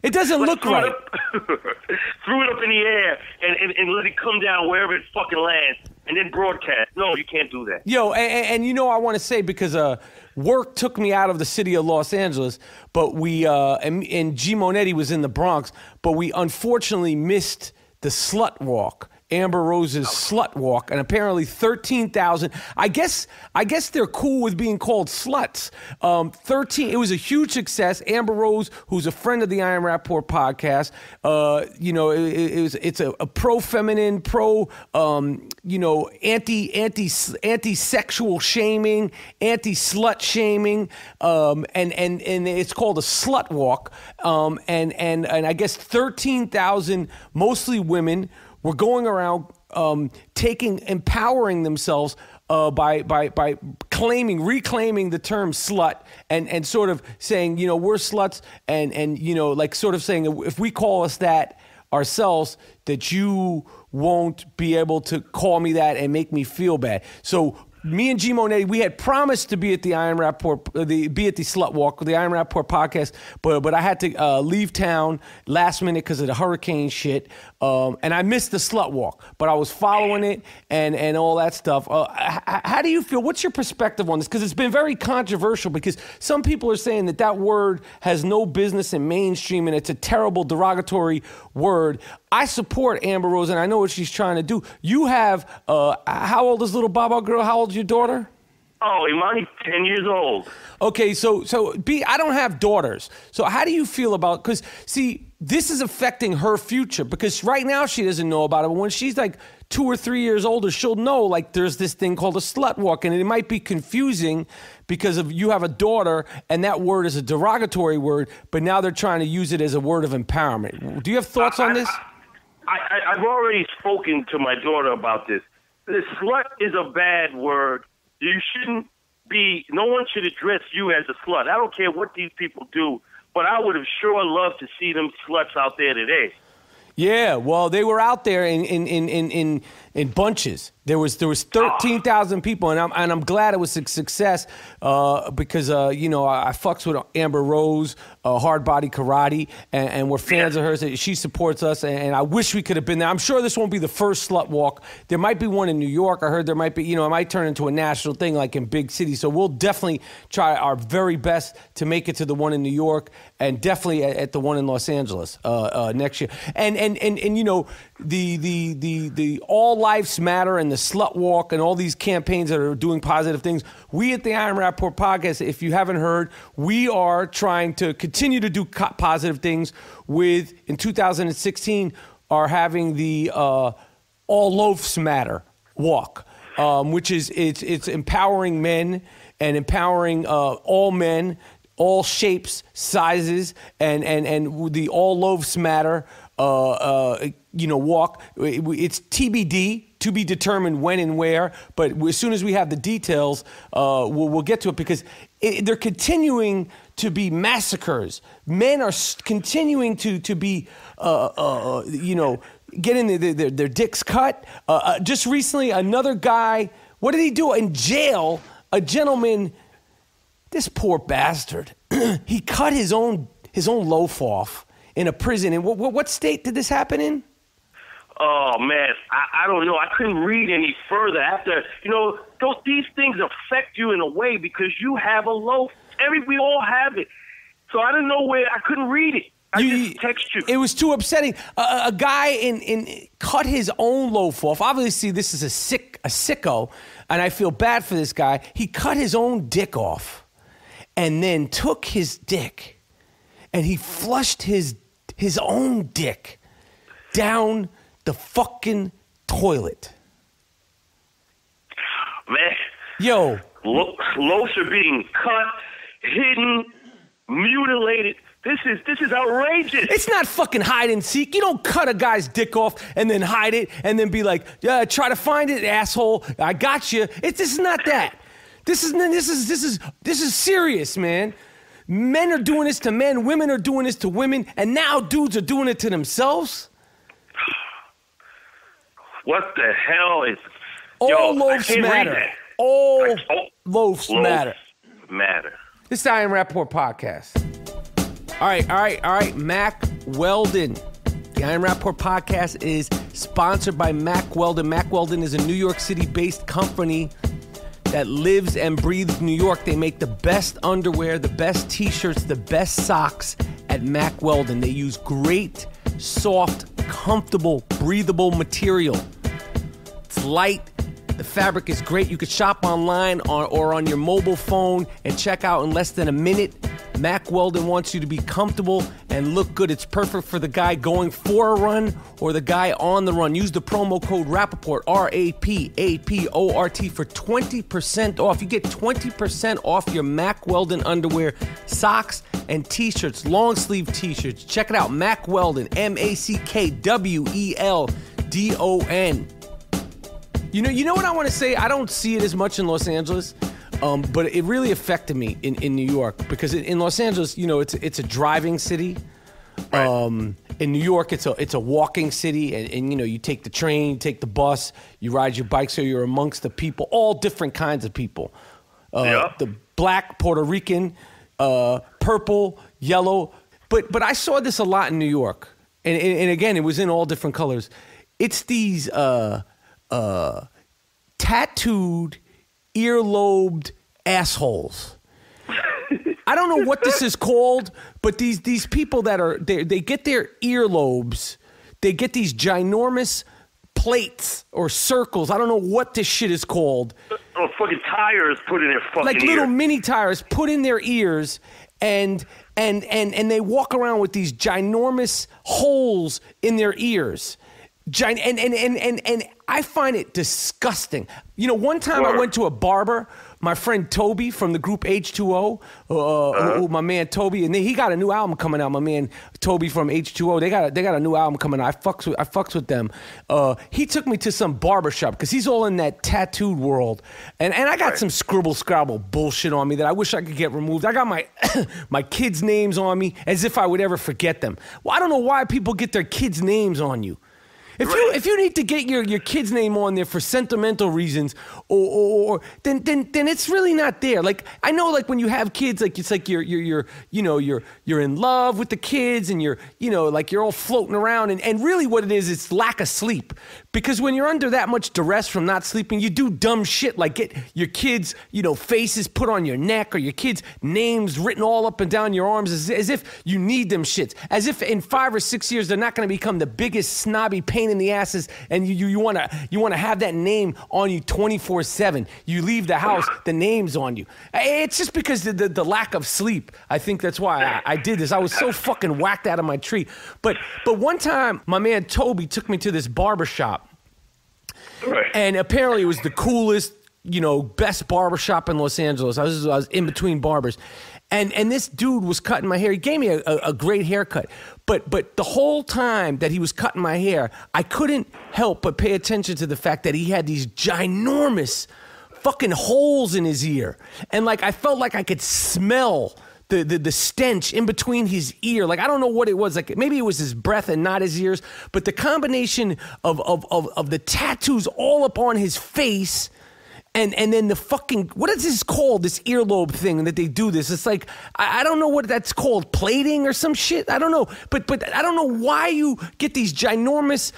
It doesn't look right. Threw it up in the air and let it come down wherever it fucking lands and then broadcast. No, you can't do that. Yo, and I want to say, because work took me out of the city of Los Angeles, but we, and G Monetti was in the Bronx, but we unfortunately missed the slut walk. Amber Rose's slut walk, and apparently 13,000. I guess they're cool with being called sluts. It was a huge success. Amber Rose, who's a friend of the I Am Rapaport podcast, it's a pro-feminine, anti-sexual shaming, anti-slut shaming, and it's called a slut walk. And I guess 13,000, mostly women, were going around empowering themselves by reclaiming the term slut and sort of saying, we're sluts, and like sort of saying, if we call us that ourselves, that you won't be able to call me that and make me feel bad. So me and G Monetti, we had promised to be at the I Am Rapaport, be at the Slut Walk, the I Am Rapaport podcast, but I had to leave town last minute because of the hurricane shit, and I missed the Slut Walk, but I was following it and all that stuff. How do you feel? What's your perspective on this? Because it's been very controversial, because some people are saying that word has no business in mainstream and it's a terrible derogatory word. I support Amber Rose, and I know what she's trying to do. You have, how old is little Baba girl? How old is your daughter? Oh, Imani's 10 years old. Okay, so I don't have daughters. So how do you feel about, because, see, this is affecting her future, because right now she doesn't know about it, but when she's like 2 or 3 years older, she'll know, like, there's this thing called a slut walk, and it might be confusing because of you have a daughter, and that word is a derogatory word, but now they're trying to use it as a word of empowerment. Do you have thoughts on this? I've already spoken to my daughter about this. The slut is a bad word. You shouldn't be, no one should address you as a slut. I don't care what these people do, but I would have sure loved to see them sluts out there today. Yeah, well, they were out there in bunches. There was 13,000 people, and I'm glad it was a success because I fucks with Amber Rose, Hard Body Karate, and we're fans of hers. She supports us, and I wish we could have been there. I'm sure this won't be the first slut walk. There might be one in New York. I heard there might be, it might turn into a national thing like in big cities. So we'll definitely try our very best to make it to the one in New York, and definitely at the one in Los Angeles next year. And the All Lives Matter and the Slut Walk and all these campaigns that are doing positive things. We at the I Am Rapaport podcast, if you haven't heard, we are trying to continue to do positive things with, in 2016, are having the All Loafs Matter walk, which is it's empowering men and empowering all men, all shapes, sizes, and the All Loafs Matter walk. It's TBD, to be determined when and where, but as soon as we have the details, we'll get to it, because they're continuing to be massacres. Men are continuing to be, getting their dicks cut. Just recently, another guy, what did he do in jail? A gentleman, this poor bastard, he cut his own loaf off in a prison. And what state did this happen in? Oh, man, I don't know. I couldn't read any further after, these things affect you in a way because you have a loaf. We all have it. So I didn't know where, I couldn't read it. I just text you. It was too upsetting. A guy cut his own loaf off. Obviously, this is a sicko, and I feel bad for this guy. He cut his own dick off and then took his dick and he flushed his own dick down the fucking toilet. Man. Yo. Loafs are being cut, hidden, mutilated. This is outrageous. It's not fucking hide and seek. You don't cut a guy's dick off and then hide it and then be like, yeah, try to find it, asshole. I got you. This is not that. This is serious, man. Men are doing this to men. Women are doing this to women. And now dudes are doing it to themselves. What the hell is... All loafs matter. All loafs matter. This is the I Am Rapaport podcast. All right. Mack Weldon. The I Am Rapaport podcast is sponsored by Mack Weldon. Mack Weldon is a New York City-based company that lives and breathes New York. They make the best underwear, the best T-shirts, the best socks at Mack Weldon. They use great, soft, comfortable, breathable material. It's light. The fabric is great. You could shop online or on your mobile phone and check out in less than a minute. Mack Weldon wants you to be comfortable and look good. It's perfect for the guy going for a run or the guy on the run. Use the promo code Rapaport, RAPAPORT, for 20% off. You get 20% off your Mack Weldon underwear, socks, and T-shirts, long sleeve T-shirts. Check it out, Mack Weldon, MackWeldon. You know what I want to say? I don't see it as much in Los Angeles, but it really affected me in New York because in Los Angeles, it's a driving city. Right. In New York, it's a walking city, and you take the train, take the bus, you ride your bike, so you're amongst the people, all different kinds of people. The black, Puerto Rican, purple, yellow. But I saw this a lot in New York, and again, it was in all different colors. It's these tattooed, earlobed assholes. I don't know what this is called, but these people that they get their earlobes, they get these ginormous plates or circles. I don't know what this shit is called. Oh, fucking tires put in their fucking like little mini tires put in their ears, and they walk around with these ginormous holes in their ears. And I find it disgusting. One time I went to a barber, my friend Toby from the group H2O, my man Toby, and he got a new album coming out. My man Toby from H2O, they got a new album coming out. I fucks with them. He took me to some barbershop because he's all in that tattooed world, and I got some scribble scrabble bullshit on me that I wish I could get removed. I got my my kids' names on me as if I would ever forget them. Well, I don't know why people get their kids' names on you. If you need to get your kid's name on there for sentimental reasons, or then it's really not there. Like I know, like when you have kids, like it's like you're in love with the kids, and you're all floating around, and really what it is, it's lack of sleep. Because when you're under that much duress from not sleeping, you do dumb shit like get your kids faces put on your neck, or your kids' names written all up and down your arms as if you need them shits, as if in 5 or 6 years they're not going to become the biggest snobby pain pain in the asses, and you want to have that name on you 24/7. You leave the house, the name's on you. It's just because the lack of sleep. I think that's why I did this. I was so fucking whacked out of my tree. But one time, my man Toby took me to this barbershop, and apparently it was the coolest, best barbershop in Los Angeles. I was in between barbers. And this dude was cutting my hair. He gave me a great haircut. But the whole time that he was cutting my hair, I couldn't help but pay attention to the fact that he had these ginormous fucking holes in his ear. And like I felt like I could smell the stench in between his ear. Like I don't know what it was. Like maybe it was his breath and not his ears. But the combination of the tattoos all up on his face. And then the fucking, what is this called, this earlobe thing that they do this? It's like, I don't know what that's called, plating or some shit? I don't know. But I don't know why you get these ginormous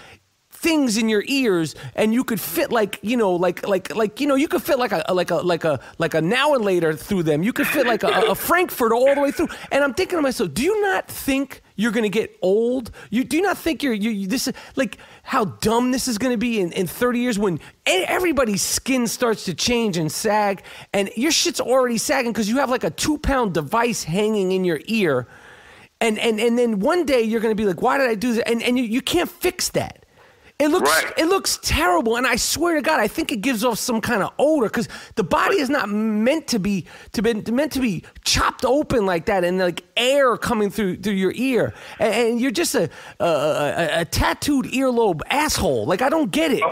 things in your ears and you could fit like, you could fit like a now and later through them. You could fit like a Frankfurt all the way through. And I'm thinking to myself, do you not think you're going to get old? Do you not think this is like how dumb this is going to be in 30 years when everybody's skin starts to change and sag and your shit's already sagging because you have like a 2-pound device hanging in your ear. And then one day you're going to be like, why did I do that? And you can't fix that. It looks terrible, and I swear to God, I think it gives off some kind of odor because the body is not meant to be chopped open like that, and like air coming through your ear, and you're just a tattooed earlobe asshole. Like I don't get it.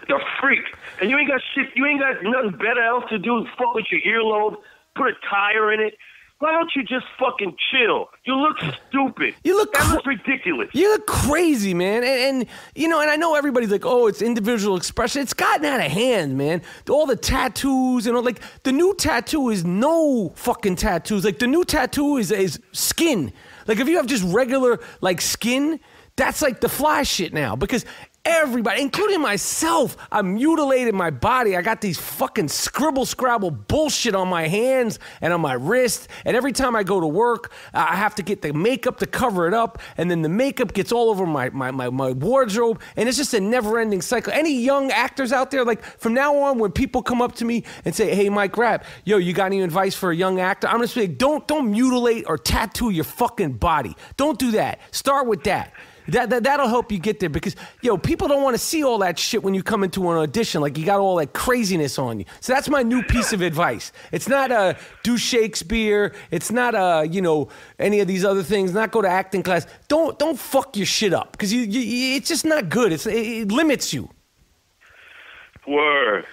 The freak, and you ain't got shit. You ain't got nothing better else to do than fuck with your earlobe. Put a tire in it. Why don't you just fucking chill? You look stupid. That looks ridiculous. You look crazy, man. And I know everybody's like, oh, it's individual expression. It's gotten out of hand, man. All the tattoos and all, like the new tattoo is no fucking tattoos. Like the new tattoo is skin. Like if you have just regular like skin, that's like the fly shit now because everybody, including myself, I mutilated my body. I got these fucking scrabble bullshit on my hands and on my wrist. And every time I go to work, I have to get the makeup to cover it up. And then the makeup gets all over my wardrobe. And it's just a never-ending cycle. Any young actors out there, like from now on, when people come up to me and say, hey, Mike Rapp, yo, you got any advice for a young actor? I'm going to say, don't mutilate or tattoo your fucking body. Don't do that. Start with that. That'll help you get there because, people don't want to see all that shit when you come into an audition. Like, you got all that craziness on you. So that's my new piece of advice. It's not do Shakespeare. It's not, any of these other things. Not go to acting class. Don't fuck your shit up because it's just not good. It limits you. Word.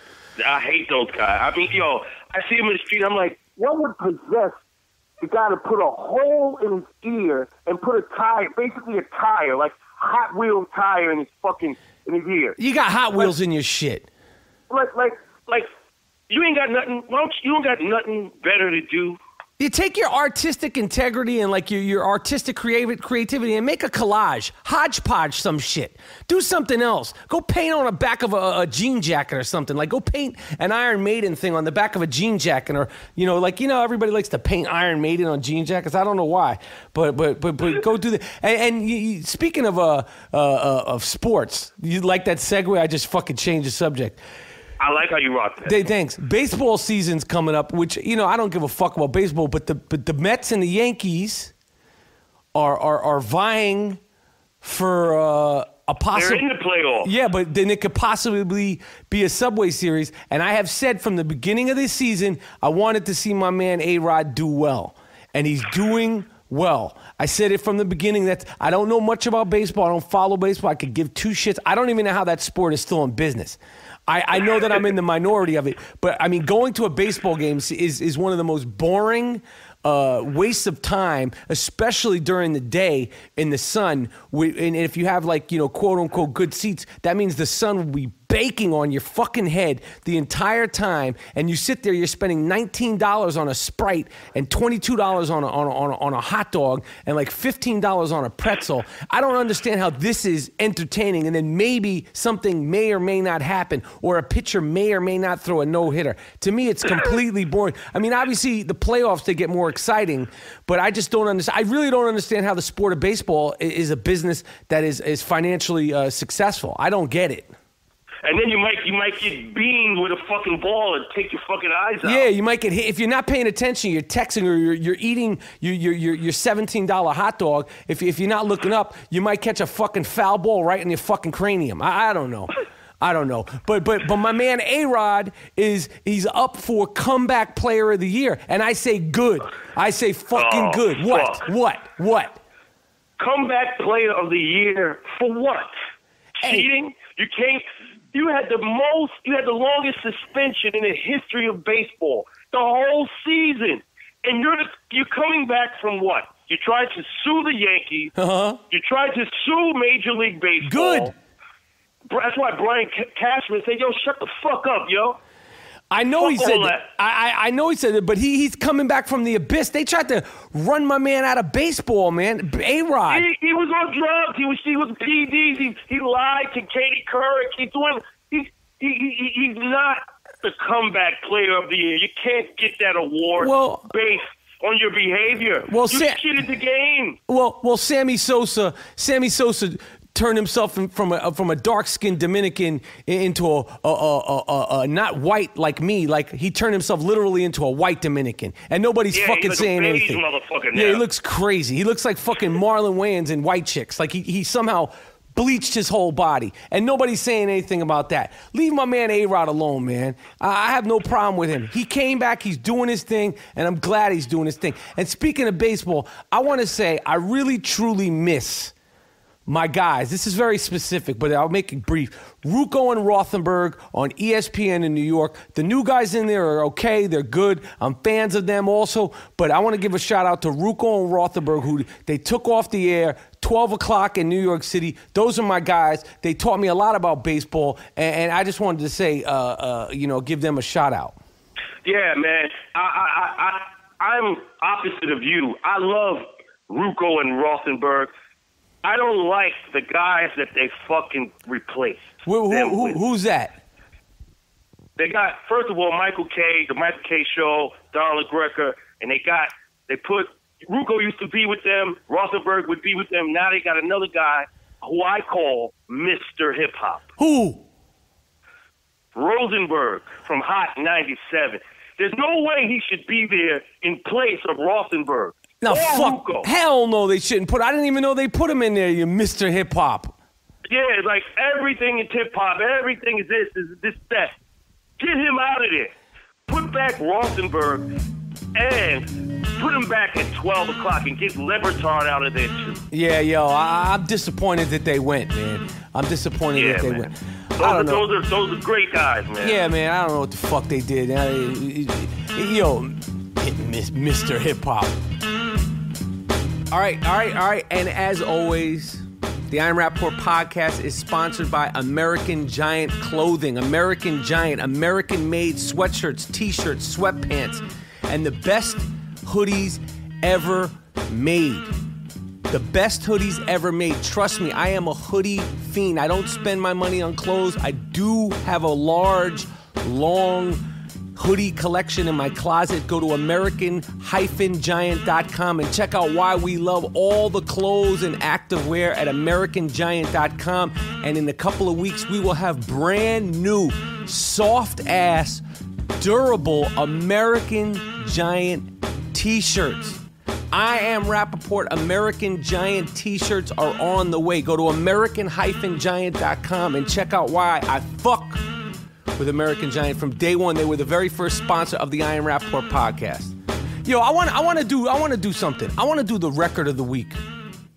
I hate those guys. I mean, I see them in the street. I'm like, what would possess the guy to put a hole in his ear and put a tire, basically a tire, like Hot Wheels tire in his ear. You got Hot Wheels in your shit. Like you ain't got nothing. You ain't got nothing better to do. You take your artistic integrity and like your artistic creativity and make a collage, hodgepodge some shit. Do something else. Go paint on the back of a jean jacket or something. Like go paint an Iron Maiden thing on the back of a jean jacket, or everybody likes to paint Iron Maiden on jean jackets. I don't know why, but go do that. And speaking of sports, you like that segue? I just fucking changed the subject. I like how you rock that. Thanks. Baseball season's coming up, which, I don't give a fuck about baseball, but the Mets and the Yankees are vying for a possible... They're in the playoffs. Yeah, but then it could possibly be a Subway Series. And I have said from the beginning of this season, I wanted to see my man ARod do well. And he's doing well. I said it from the beginning that I don't know much about baseball. I don't follow baseball. I could give two shits. I don't even know how that sport is still in business. I know that I'm in the minority of it, but I mean, going to a baseball game is one of the most boring wastes of time, especially during the day in the sun. And if you have quote unquote good seats, that means the sun will be baking on your fucking head the entire time, and you sit there, you're spending $19 on a Sprite and $22 on a hot dog and like $15 on a pretzel. I don't understand how this is entertaining, and then maybe something may or may not happen, or a pitcher may or may not throw a no-hitter. To me, it's completely boring. I mean, obviously, the playoffs, they get more exciting, but I just don't understand. I really don't understand how the sport of baseball is a business that is financially successful. I don't get it. And then you might get beamed with a fucking ball and take your fucking eyes out. Yeah, you might get hit. If you're not paying attention, you're texting or you're eating your $17 hot dog. If you're not looking up, you might catch a fucking foul ball right in your fucking cranium. I don't know. I don't know. But my man ARod he's up for comeback player of the year. And I say good. I say fucking good. What? Fuck. What? Comeback player of the year for what? Cheating? You had the longest suspension in the history of baseball, the whole season, and you're coming back from what? You tried to sue the Yankees. You tried to sue Major League Baseball. Good. That's why Brian Cashman said, "Yo, shut the fuck up, yo." I know he said that. I know he said it, but he's coming back from the abyss. They tried to run my man out of baseball, man. ARod. He was on drugs. He was PEDs. He lied to Katie Couric. He's not the comeback player of the year. You can't get that award based on your behavior. You cheated the game. Well, Sammy Sosa turned himself from a dark-skinned Dominican into a not white like me. Like, he turned himself literally into a white Dominican, and nobody's fucking saying anything. Yeah, he looks crazy. He looks like fucking Marlon Wayans in White Chicks. Like he somehow bleached his whole body, and nobody's saying anything about that. Leave my man ARod alone, man. I have no problem with him. He came back, he's doing his thing, and I'm glad he's doing his thing. And speaking of baseball, I want to say I really, truly miss my guys. This is very specific, but I'll make it brief. Ruocco and Rothenberg on ESPN in New York. The new guys in there are okay. They're good. I'm fans of them also. But I want to give a shout out to Ruocco and Rothenberg, who they took off the air 12 o'clock in New York City. Those are my guys. They taught me a lot about baseball, and I just wanted to say, give them a shout out. Yeah, man. I'm opposite of you. I love Ruocco and Rothenberg. I don't like the guys that they fucking replaced. Who's that? They got, first of all, Michael Kay, the Michael Kay Show, Don LaGreca, and they put, Ruocco used to be with them, Rothenberg would be with them. Now they got another guy who I call Mr. Hip Hop. Who? Rosenberg from Hot 97. There's no way he should be there in place of Rothenberg. No, fuck. Ruocco. Hell no, they shouldn't put. I didn't even know they put him in there, you Mr. Hip Hop. Yeah, like everything in hip hop, everything is this, that. Get him out of there. Put back Rothenberg and put him back at 12 o'clock and get Lebertard out of there, too. Yeah, yo, I'm disappointed that they went, man. I'm disappointed that they went. I don't know. Those are great guys, man. Yeah, man, I don't know what the fuck they did. Yo, Mr. Hip Hop. All right. And as always, the I Am Rapaport podcast is sponsored by American Giant Clothing. American Giant, American-made sweatshirts, T-shirts, sweatpants, and the best hoodies ever made. The best hoodies ever made. Trust me, I am a hoodie fiend. I don't spend my money on clothes. I do have a large, long hoodie collection in my closet. Go to American-Giant.com and check out why we love all the clothes and activewear at American-Giant.com. And in a couple of weeks, we will have brand new, soft-ass, durable American Giant t-shirts. I Am Rapaport American Giant t-shirts are on the way. Go to American-Giant.com and check out why I fuck with American Giant. From day one, they were the very first sponsor of the I Am Rapaport podcast. Yo, I want to do something. I want to do the record of the week.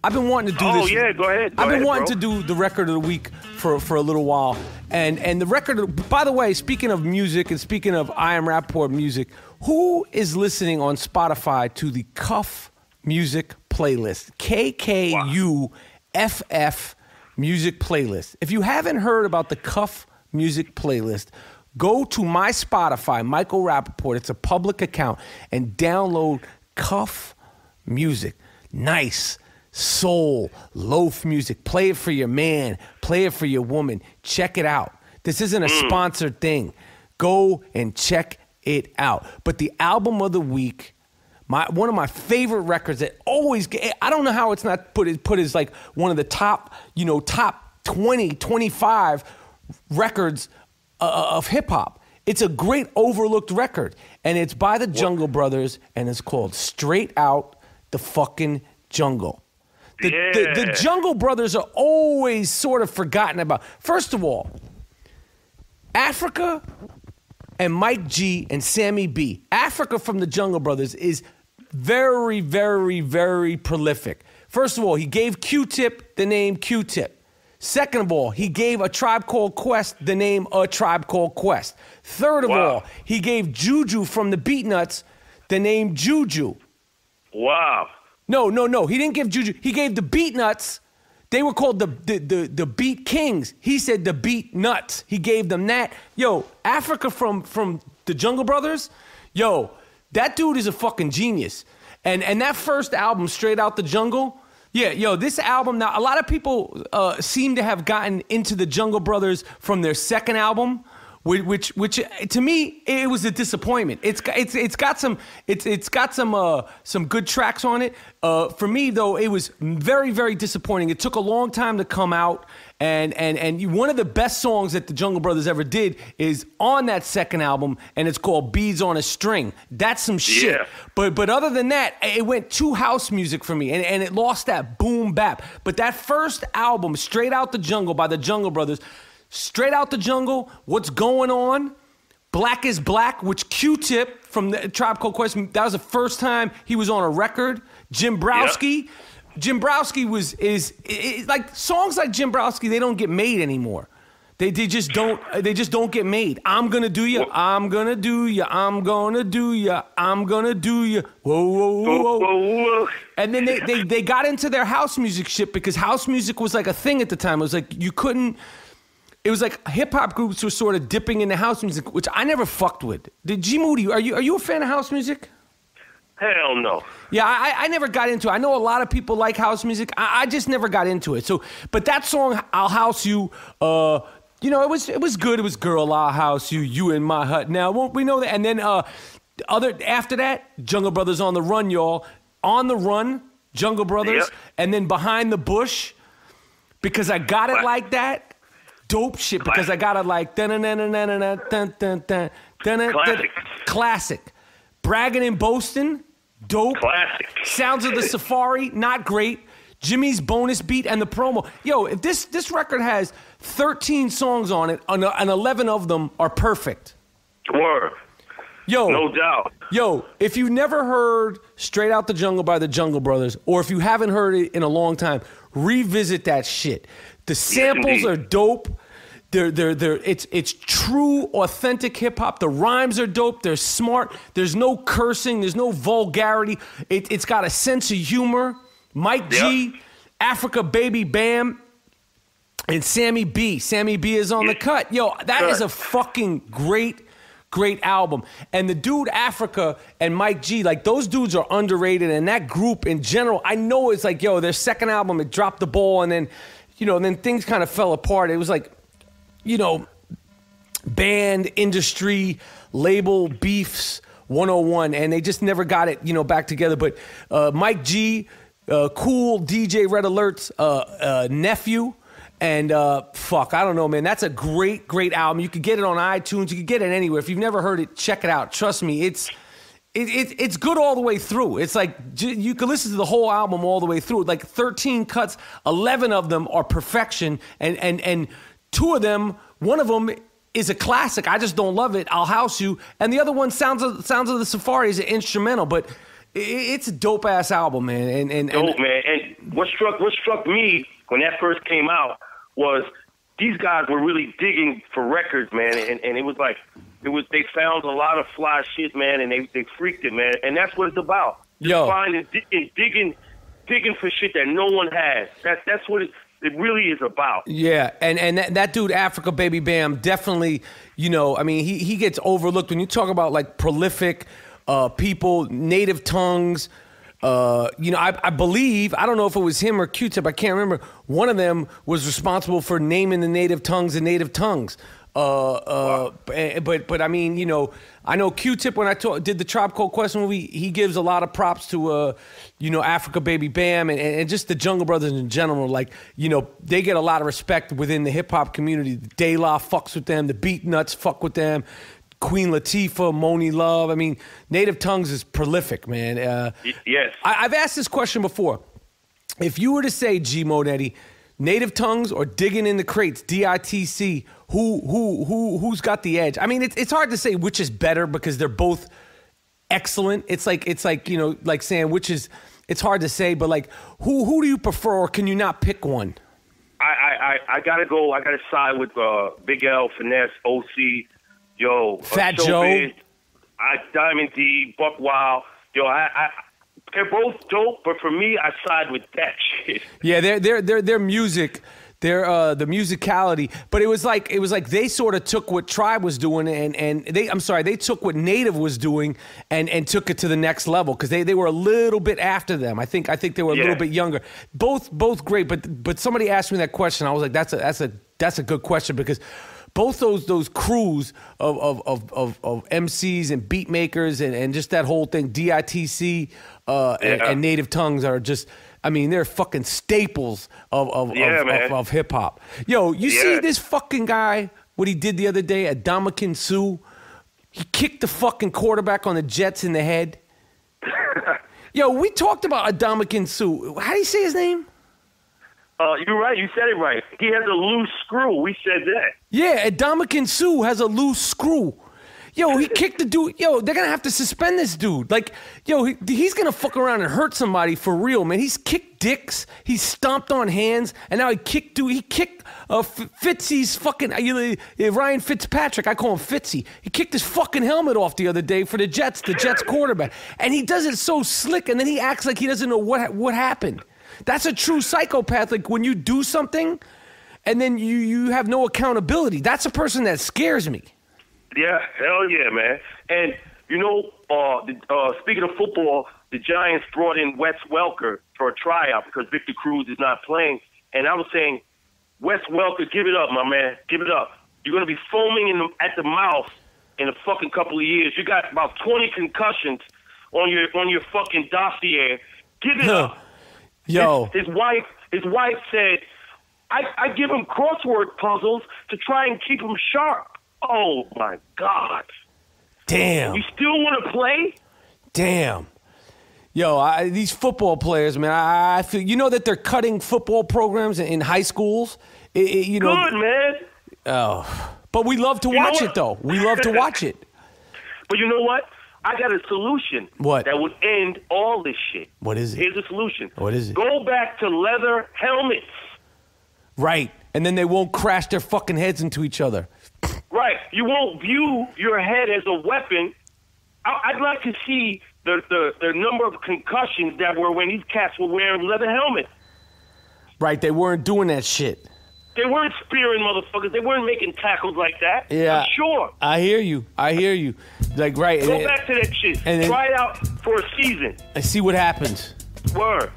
I've been wanting to do this. Oh yeah, go ahead. I've been wanting to do the record of the week for a little while. And the record, by the way, speaking of music and speaking of I Am Rapaport music, who is listening on Spotify to the Cuff Music Playlist? KKUFF Music Playlist. If you haven't heard about the Cuff music playlist. Go to my Spotify, Michael Rapaport. It's a public account, and download Cuff Music. Nice soul, loaf music. Play it for your man. Play it for your woman. Check it out. This isn't a sponsored thing. Go and check it out. But the album of the week, one of my favorite records that always, I don't know how it's not put as like one of the top 20, 25 records of hip hop. It's a great overlooked record, and it's by the Jungle Brothers, and it's called Straight Out the Fucking Jungle. The Jungle Brothers are always sort of forgotten about. First of all, Africa and Mike G and Sammy B. Africa from the Jungle Brothers is very, very, very prolific. First of all, he gave Q-Tip the name Q-Tip. Second of all, he gave A Tribe Called Quest the name A Tribe Called Quest. Third of all, he gave Juju from the Beatnuts the name Juju. Wow. No. He didn't give Juju. He gave the Beatnuts. They were called the Beat Kings. He said the Beat Nuts. He gave them that. Yo, Africa from the Jungle Brothers, yo, that dude is a fucking genius. And that first album, Straight Out the Jungle, yeah, yo, this album, now a lot of people seem to have gotten into the Jungle Brothers from their second album, which to me it was a disappointment. It's got some good tracks on it. For me though, it was very, very disappointing. It took a long time to come out, and one of the best songs that the Jungle Brothers ever did is on that second album, and it's called Beads on a String. That's some shit. Yeah. But other than that, it went too house music for me, and it lost that boom bap. But that first album, Straight Out the Jungle by the Jungle Brothers, Straight Out the Jungle, What's Going On, Black is Black, which Q-Tip from the Tribe Called Quest, that was the first time he was on a record. Jim Browski. Yep. Jim Browski is like songs like Jim Browski, they don't get made anymore. They just don't get made. I'm gonna do ya, I'm gonna do ya, I'm gonna do ya, I'm gonna do ya. Whoa, whoa, whoa, whoa. And then they got into their house music shit because house music was like a thing at the time. It was like it was like hip-hop groups were sort of dipping into house music, which I never fucked with. Did G Moody, are you a fan of house music? Hell no. Yeah, I never got into it. I know a lot of people like house music. I just never got into it. So, but that song, I'll House You, it was good. It was Girl, I'll House You, You in My Hut. Now, won't we know that? And then after that, Jungle Brothers On the Run, y'all. On the Run, Jungle Brothers. Yep. And then Behind the Bush, Because I Got It Like That. Dope shit, because I got it like classic. Bragging and Boasting, dope. Classic. Sounds of the Safari, not great. Jimmy's Bonus Beat and the promo. Yo, if this record has 13 songs on it, and 11 of them are perfect. Word. Yo, no doubt. Yo, if you never heard Straight Out the Jungle by the Jungle Brothers, or if you haven't heard it in a long time, revisit that shit. The samples are dope. It's true, authentic hip hop. The rhymes are dope. They're smart. There's no cursing. There's no vulgarity. It's got a sense of humor. Mike G, Africa Baby Bam, and Sammy B. Sammy B is on the cut. Yo, that is a fucking great album. And the dude Africa and Mike G, like those dudes are underrated. And that group in general, I know it's like, yo, their second album, it dropped the ball, and then, then things kind of fell apart. It was like, band, industry, label, beefs, 101, and they just never got it, back together. But Mike G, cool DJ Red Alert's nephew, and I don't know, man. That's a great album. You could get it on iTunes. You could get it anywhere. If you've never heard it, check it out. Trust me, it's good all the way through. It's like you can listen to the whole album all the way through. Like 13 cuts, 11 of them are perfection, and two of them, one of them is a classic. I just don't love it. I'll House You, and the other one, Sounds of the Safari, is an instrumental, but it's a dope ass album, man. Dope, man. And what struck me when that first came out was these guys were really digging for records, man, and it was like they found a lot of fly shit, man, and they freaked it, man, and that's what it's about. Just finding, digging for shit that no one has. That's what it really is about. Yeah, and that dude, Africa Baby Bam, definitely, you know, I mean, he gets overlooked when you talk about like prolific people, native tongues. You know, I believe, I don't know if it was him or Q-Tip, I can't remember. One of them was responsible for naming the native tongues and native tongues. Wow. But I mean, you know, I know Q-Tip, when I did the Tribe Called Quest movie, he gives a lot of props to, you know, Africa Baby Bam and just the Jungle Brothers in general. Like, you know, they get a lot of respect within the hip hop community. De La fucks with them. The Beat Nuts fuck with them. Queen Latifah, Moni Love. I mean, Native Tongues is prolific, man. Yes. I've asked this question before. If you were to say, G Monetti, Native Tongues or Digging in the Crates, DITC, who's got the edge? I mean, it's hard to say which is better because they're both excellent. It's like you know, like saying which is. It's hard to say, but like, who do you prefer, or can you not pick one? I gotta go. I gotta side with Big L, Finesse, OC, yo, Fat Joe, Diamond D, Buck Wild. Yo, they're both dope, but for me, I side with that shit. Yeah, their music, the musicality. But it was like they sort of took what Tribe was doing and they took what Native was doing and took it to the next level because they were a little bit after them. I think they were a little bit younger. Both great, but somebody asked me that question. I was like, that's a good question because both those crews of MCs and beat makers and just that whole thing, DITC and Native Tongues are just, I mean, they're fucking staples of hip hop. Yo, you see this fucking guy, what he did the other day at Ndamukong Suh? He kicked the fucking quarterback on the Jets in the head. Yo, we talked about Ndamukong Suh. How do you say his name? You're right. You said it right. He has a loose screw. We said that. Yeah, Ndamukong Suh has a loose screw. Yo, he kicked the dude. Yo, they're going to have to suspend this dude. Like, yo, he's going to fuck around and hurt somebody for real, man. He's kicked dicks. He's stomped on hands. And now he kicked Fitzy's fucking, Ryan Fitzpatrick. I call him Fitzy. He kicked his fucking helmet off the other day for the Jets quarterback. And he does it so slick, and then he acts like he doesn't know what happened. That's a true psychopath. Like when you do something and then you have no accountability. That's a person that scares me. Yeah, hell yeah, man. And, you know, speaking of football, the Giants brought in Wes Welker for a tryout because Victor Cruz is not playing. And I was saying, Wes Welker, give it up, my man. Give it up. You're going to be foaming at the mouth in a fucking couple of years. You got about 20 concussions on your fucking dossier. Give it up. Yo. His wife said, I give him crossword puzzles to try and keep him sharp. Oh, my God. Damn. You still want to play? Damn. Yo, these football players, man, I feel, you know that they're cutting football programs in high schools? You know, good, man. Oh. But we love to watch it, though. We love to watch it. But you know what? I got a solution. What? That would end all this shit. What is it? Here's a solution. What is it? Go back to leather helmets. Right. And then they won't crash their fucking heads into each other. Right. You won't view your head as a weapon. I'd like to see the number of concussions that were when these cats were wearing leather helmets. Right. They weren't doing that shit. They weren't spearing motherfuckers. They weren't making tackles like that. Yeah. I'm sure. I hear you. Like, right. Go back to that shit. And try it out for a season. And see what happens. Word.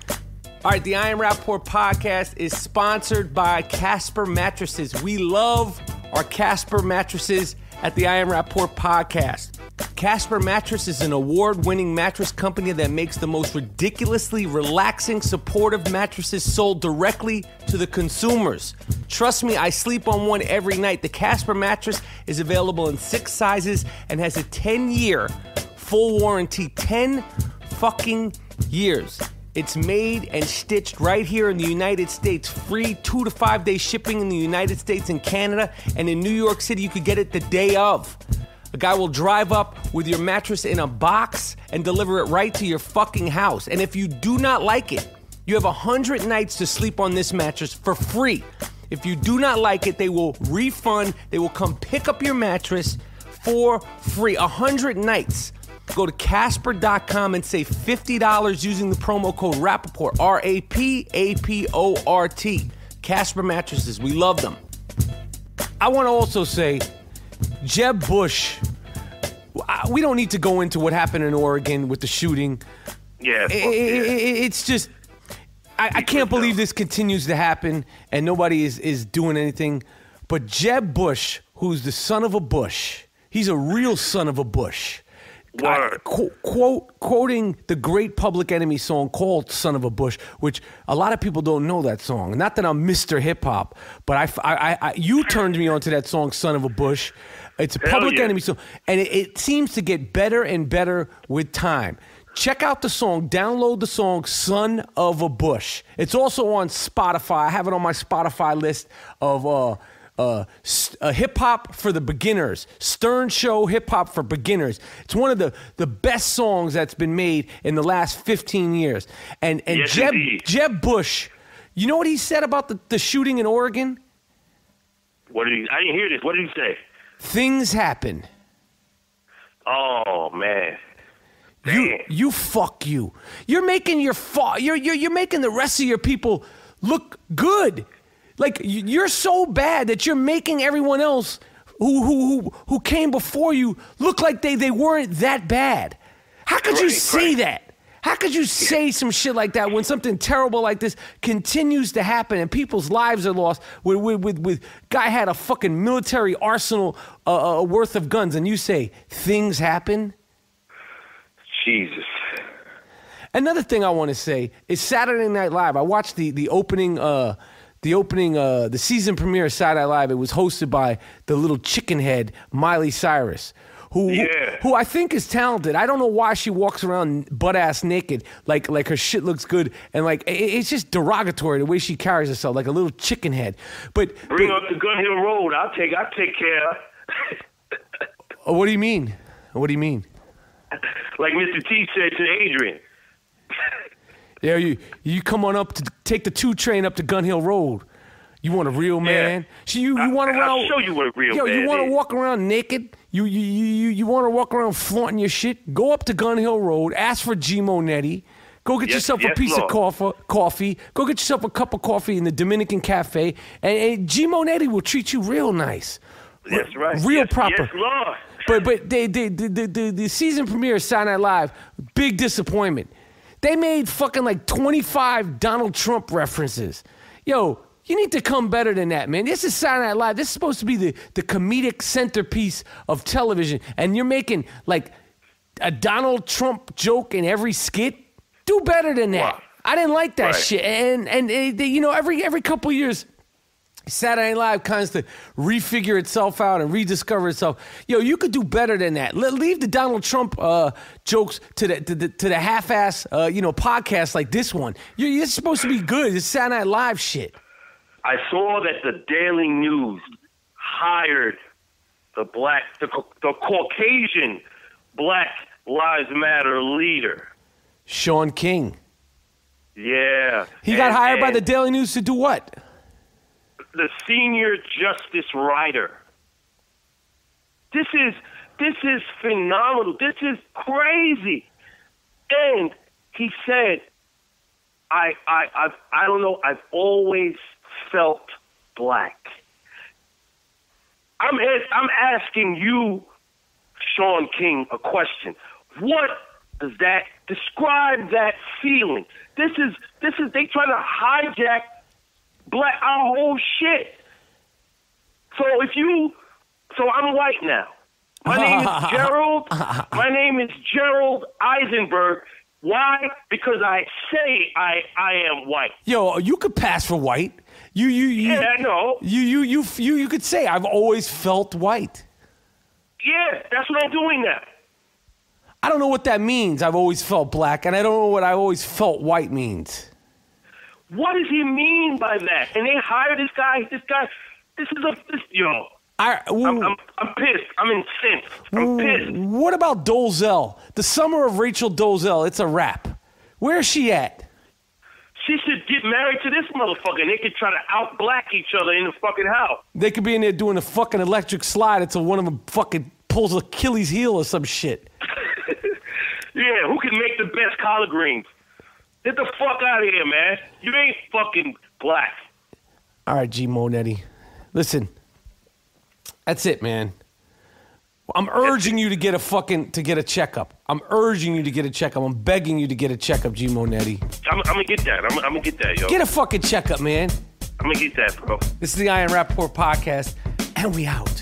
All right, the I Am Rapaport podcast is sponsored by Casper Mattresses. We love our Casper mattresses at the I Am Rapaport podcast. Casper Mattress is an award-winning mattress company that makes the most ridiculously relaxing, supportive mattresses sold directly to the consumers. Trust me, I sleep on one every night. The Casper mattress is available in 6 sizes and has a 10-year full warranty. 10 fucking years. It's made and stitched right here in the United States. Free 2 to 5 day shipping in the United States and Canada. And in New York City, you could get it the day of. A guy will drive up with your mattress in a box and deliver it right to your fucking house. And if you do not like it, you have 100 nights to sleep on this mattress for free. If you do not like it, they will refund. They will come pick up your mattress for free. 100 nights. Go to Casper.com and save $50 using the promo code Rapaport, RAPAPORT. Casper mattresses, we love them. I want to also say, Jeb Bush, we don't need to go into what happened in Oregon with the shooting. Yeah. It's just, I can't believe this continues to happen and nobody is doing anything. But Jeb Bush, who's the son of a Bush, he's a real son of a Bush. Quoting the great Public Enemy song called "Son of a Bush," which a lot of people don't know that song. Not that I'm Mr. Hip Hop, but you turned me onto that song "Son of a Bush." It's a Public Enemy song, and it seems to get better and better with time. Check out the song. Download the song "Son of a Bush." It's also on Spotify. I have it on my Spotify list of hip hop for the beginners, Stern Show hip hop for beginners. It's one of the best songs that's been made in the last 15 years. And yes, Jeb Bush, you know what he said about the shooting in Oregon? I didn't hear this. What did he say? Things happen. Oh man. You fuck you. You're making you're making the rest of your people look good. Like, you're so bad that you're making everyone else who came before you look like they weren't that bad. How could you say that? How could you say some shit like that when something terrible like this continues to happen and people's lives are lost with guy had a fucking military arsenal worth of guns and you say, things happen? Jesus. Another thing I want to say is Saturday Night Live. I watched the opening... the season premiere of Saturday Night Live. It was hosted by the little chicken head Miley Cyrus, who I think is talented. I don't know why she walks around butt ass naked, like her shit looks good, and like it's just derogatory the way she carries herself, like a little chicken head. But bring up the Gun Hill Road. I'll take care. What do you mean? What do you mean? Like Mr. T said to Adrian. Yeah, you come on up to take the 2 train up to Gun Hill Road. You want a real man? So you want around? I'll show you what a real man is. You want to walk around naked? You want to walk around flaunting your shit? Go up to Gun Hill Road. Ask for G Monetti. Go get yourself a piece of coffee. Go get yourself a cup of coffee in the Dominican Cafe, and G Monetti will treat you real nice. That's right. Real proper. Yes, Lord. But the season premiere of Saturday Night Live, big disappointment. They made fucking like 25 Donald Trump references. Yo, you need to come better than that, man. This is Saturday Night Live. This is supposed to be the comedic centerpiece of television. And you're making like a Donald Trump joke in every skit. Do better than that. Wow. I didn't like that shit. And you know, every couple of years, Saturday Night Live kinds to refigure itself out and rediscover itself. Yo, you could do better than that. Leave the Donald Trump jokes to the half-ass podcast like this one. You're supposed to be good. It's Saturday Night Live shit. I saw that the Daily News hired the Caucasian Black Lives Matter leader, Sean King. Yeah. He got hired by the Daily News to do what? The senior justice writer. This is phenomenal. This is crazy. And he said, I don't know, I've always felt black. I'm asking you, Sean King, a question. What does that describe that feeling? This is they try to hijack our whole shit. So I'm white now. My name is Gerald. My name is Gerald Eisenberg. Why? Because I say I am white. Yo, you could pass for white. Yeah, I know. You could say I've always felt white. Yeah, that's what I'm doing now. I don't know what that means. I've always felt black, and I don't know what I always felt white means. What does he mean by that? And they hire this guy. I'm pissed. I'm incensed. I'm pissed. What about Dolezal? The Summer of Rachel Dolezal. It's a wrap. Where's she at? She should get married to this motherfucker, and they could try to out-black each other in the fucking house. They could be in there doing a fucking electric slide until one of them fucking pulls Achilles' heel or some shit. Yeah, who can make the best collard greens? Get the fuck out of here, man. You ain't fucking black. All right, G Monetti. Listen, that's it, man. I'm urging you to get a checkup. I'm urging you to get a checkup. I'm begging you to get a checkup, G Monetti. I'm gonna get that. I'm gonna get that, yo. Get a fucking checkup, man. I'm gonna get that, bro. This is the I Am Rapaport podcast, and we out.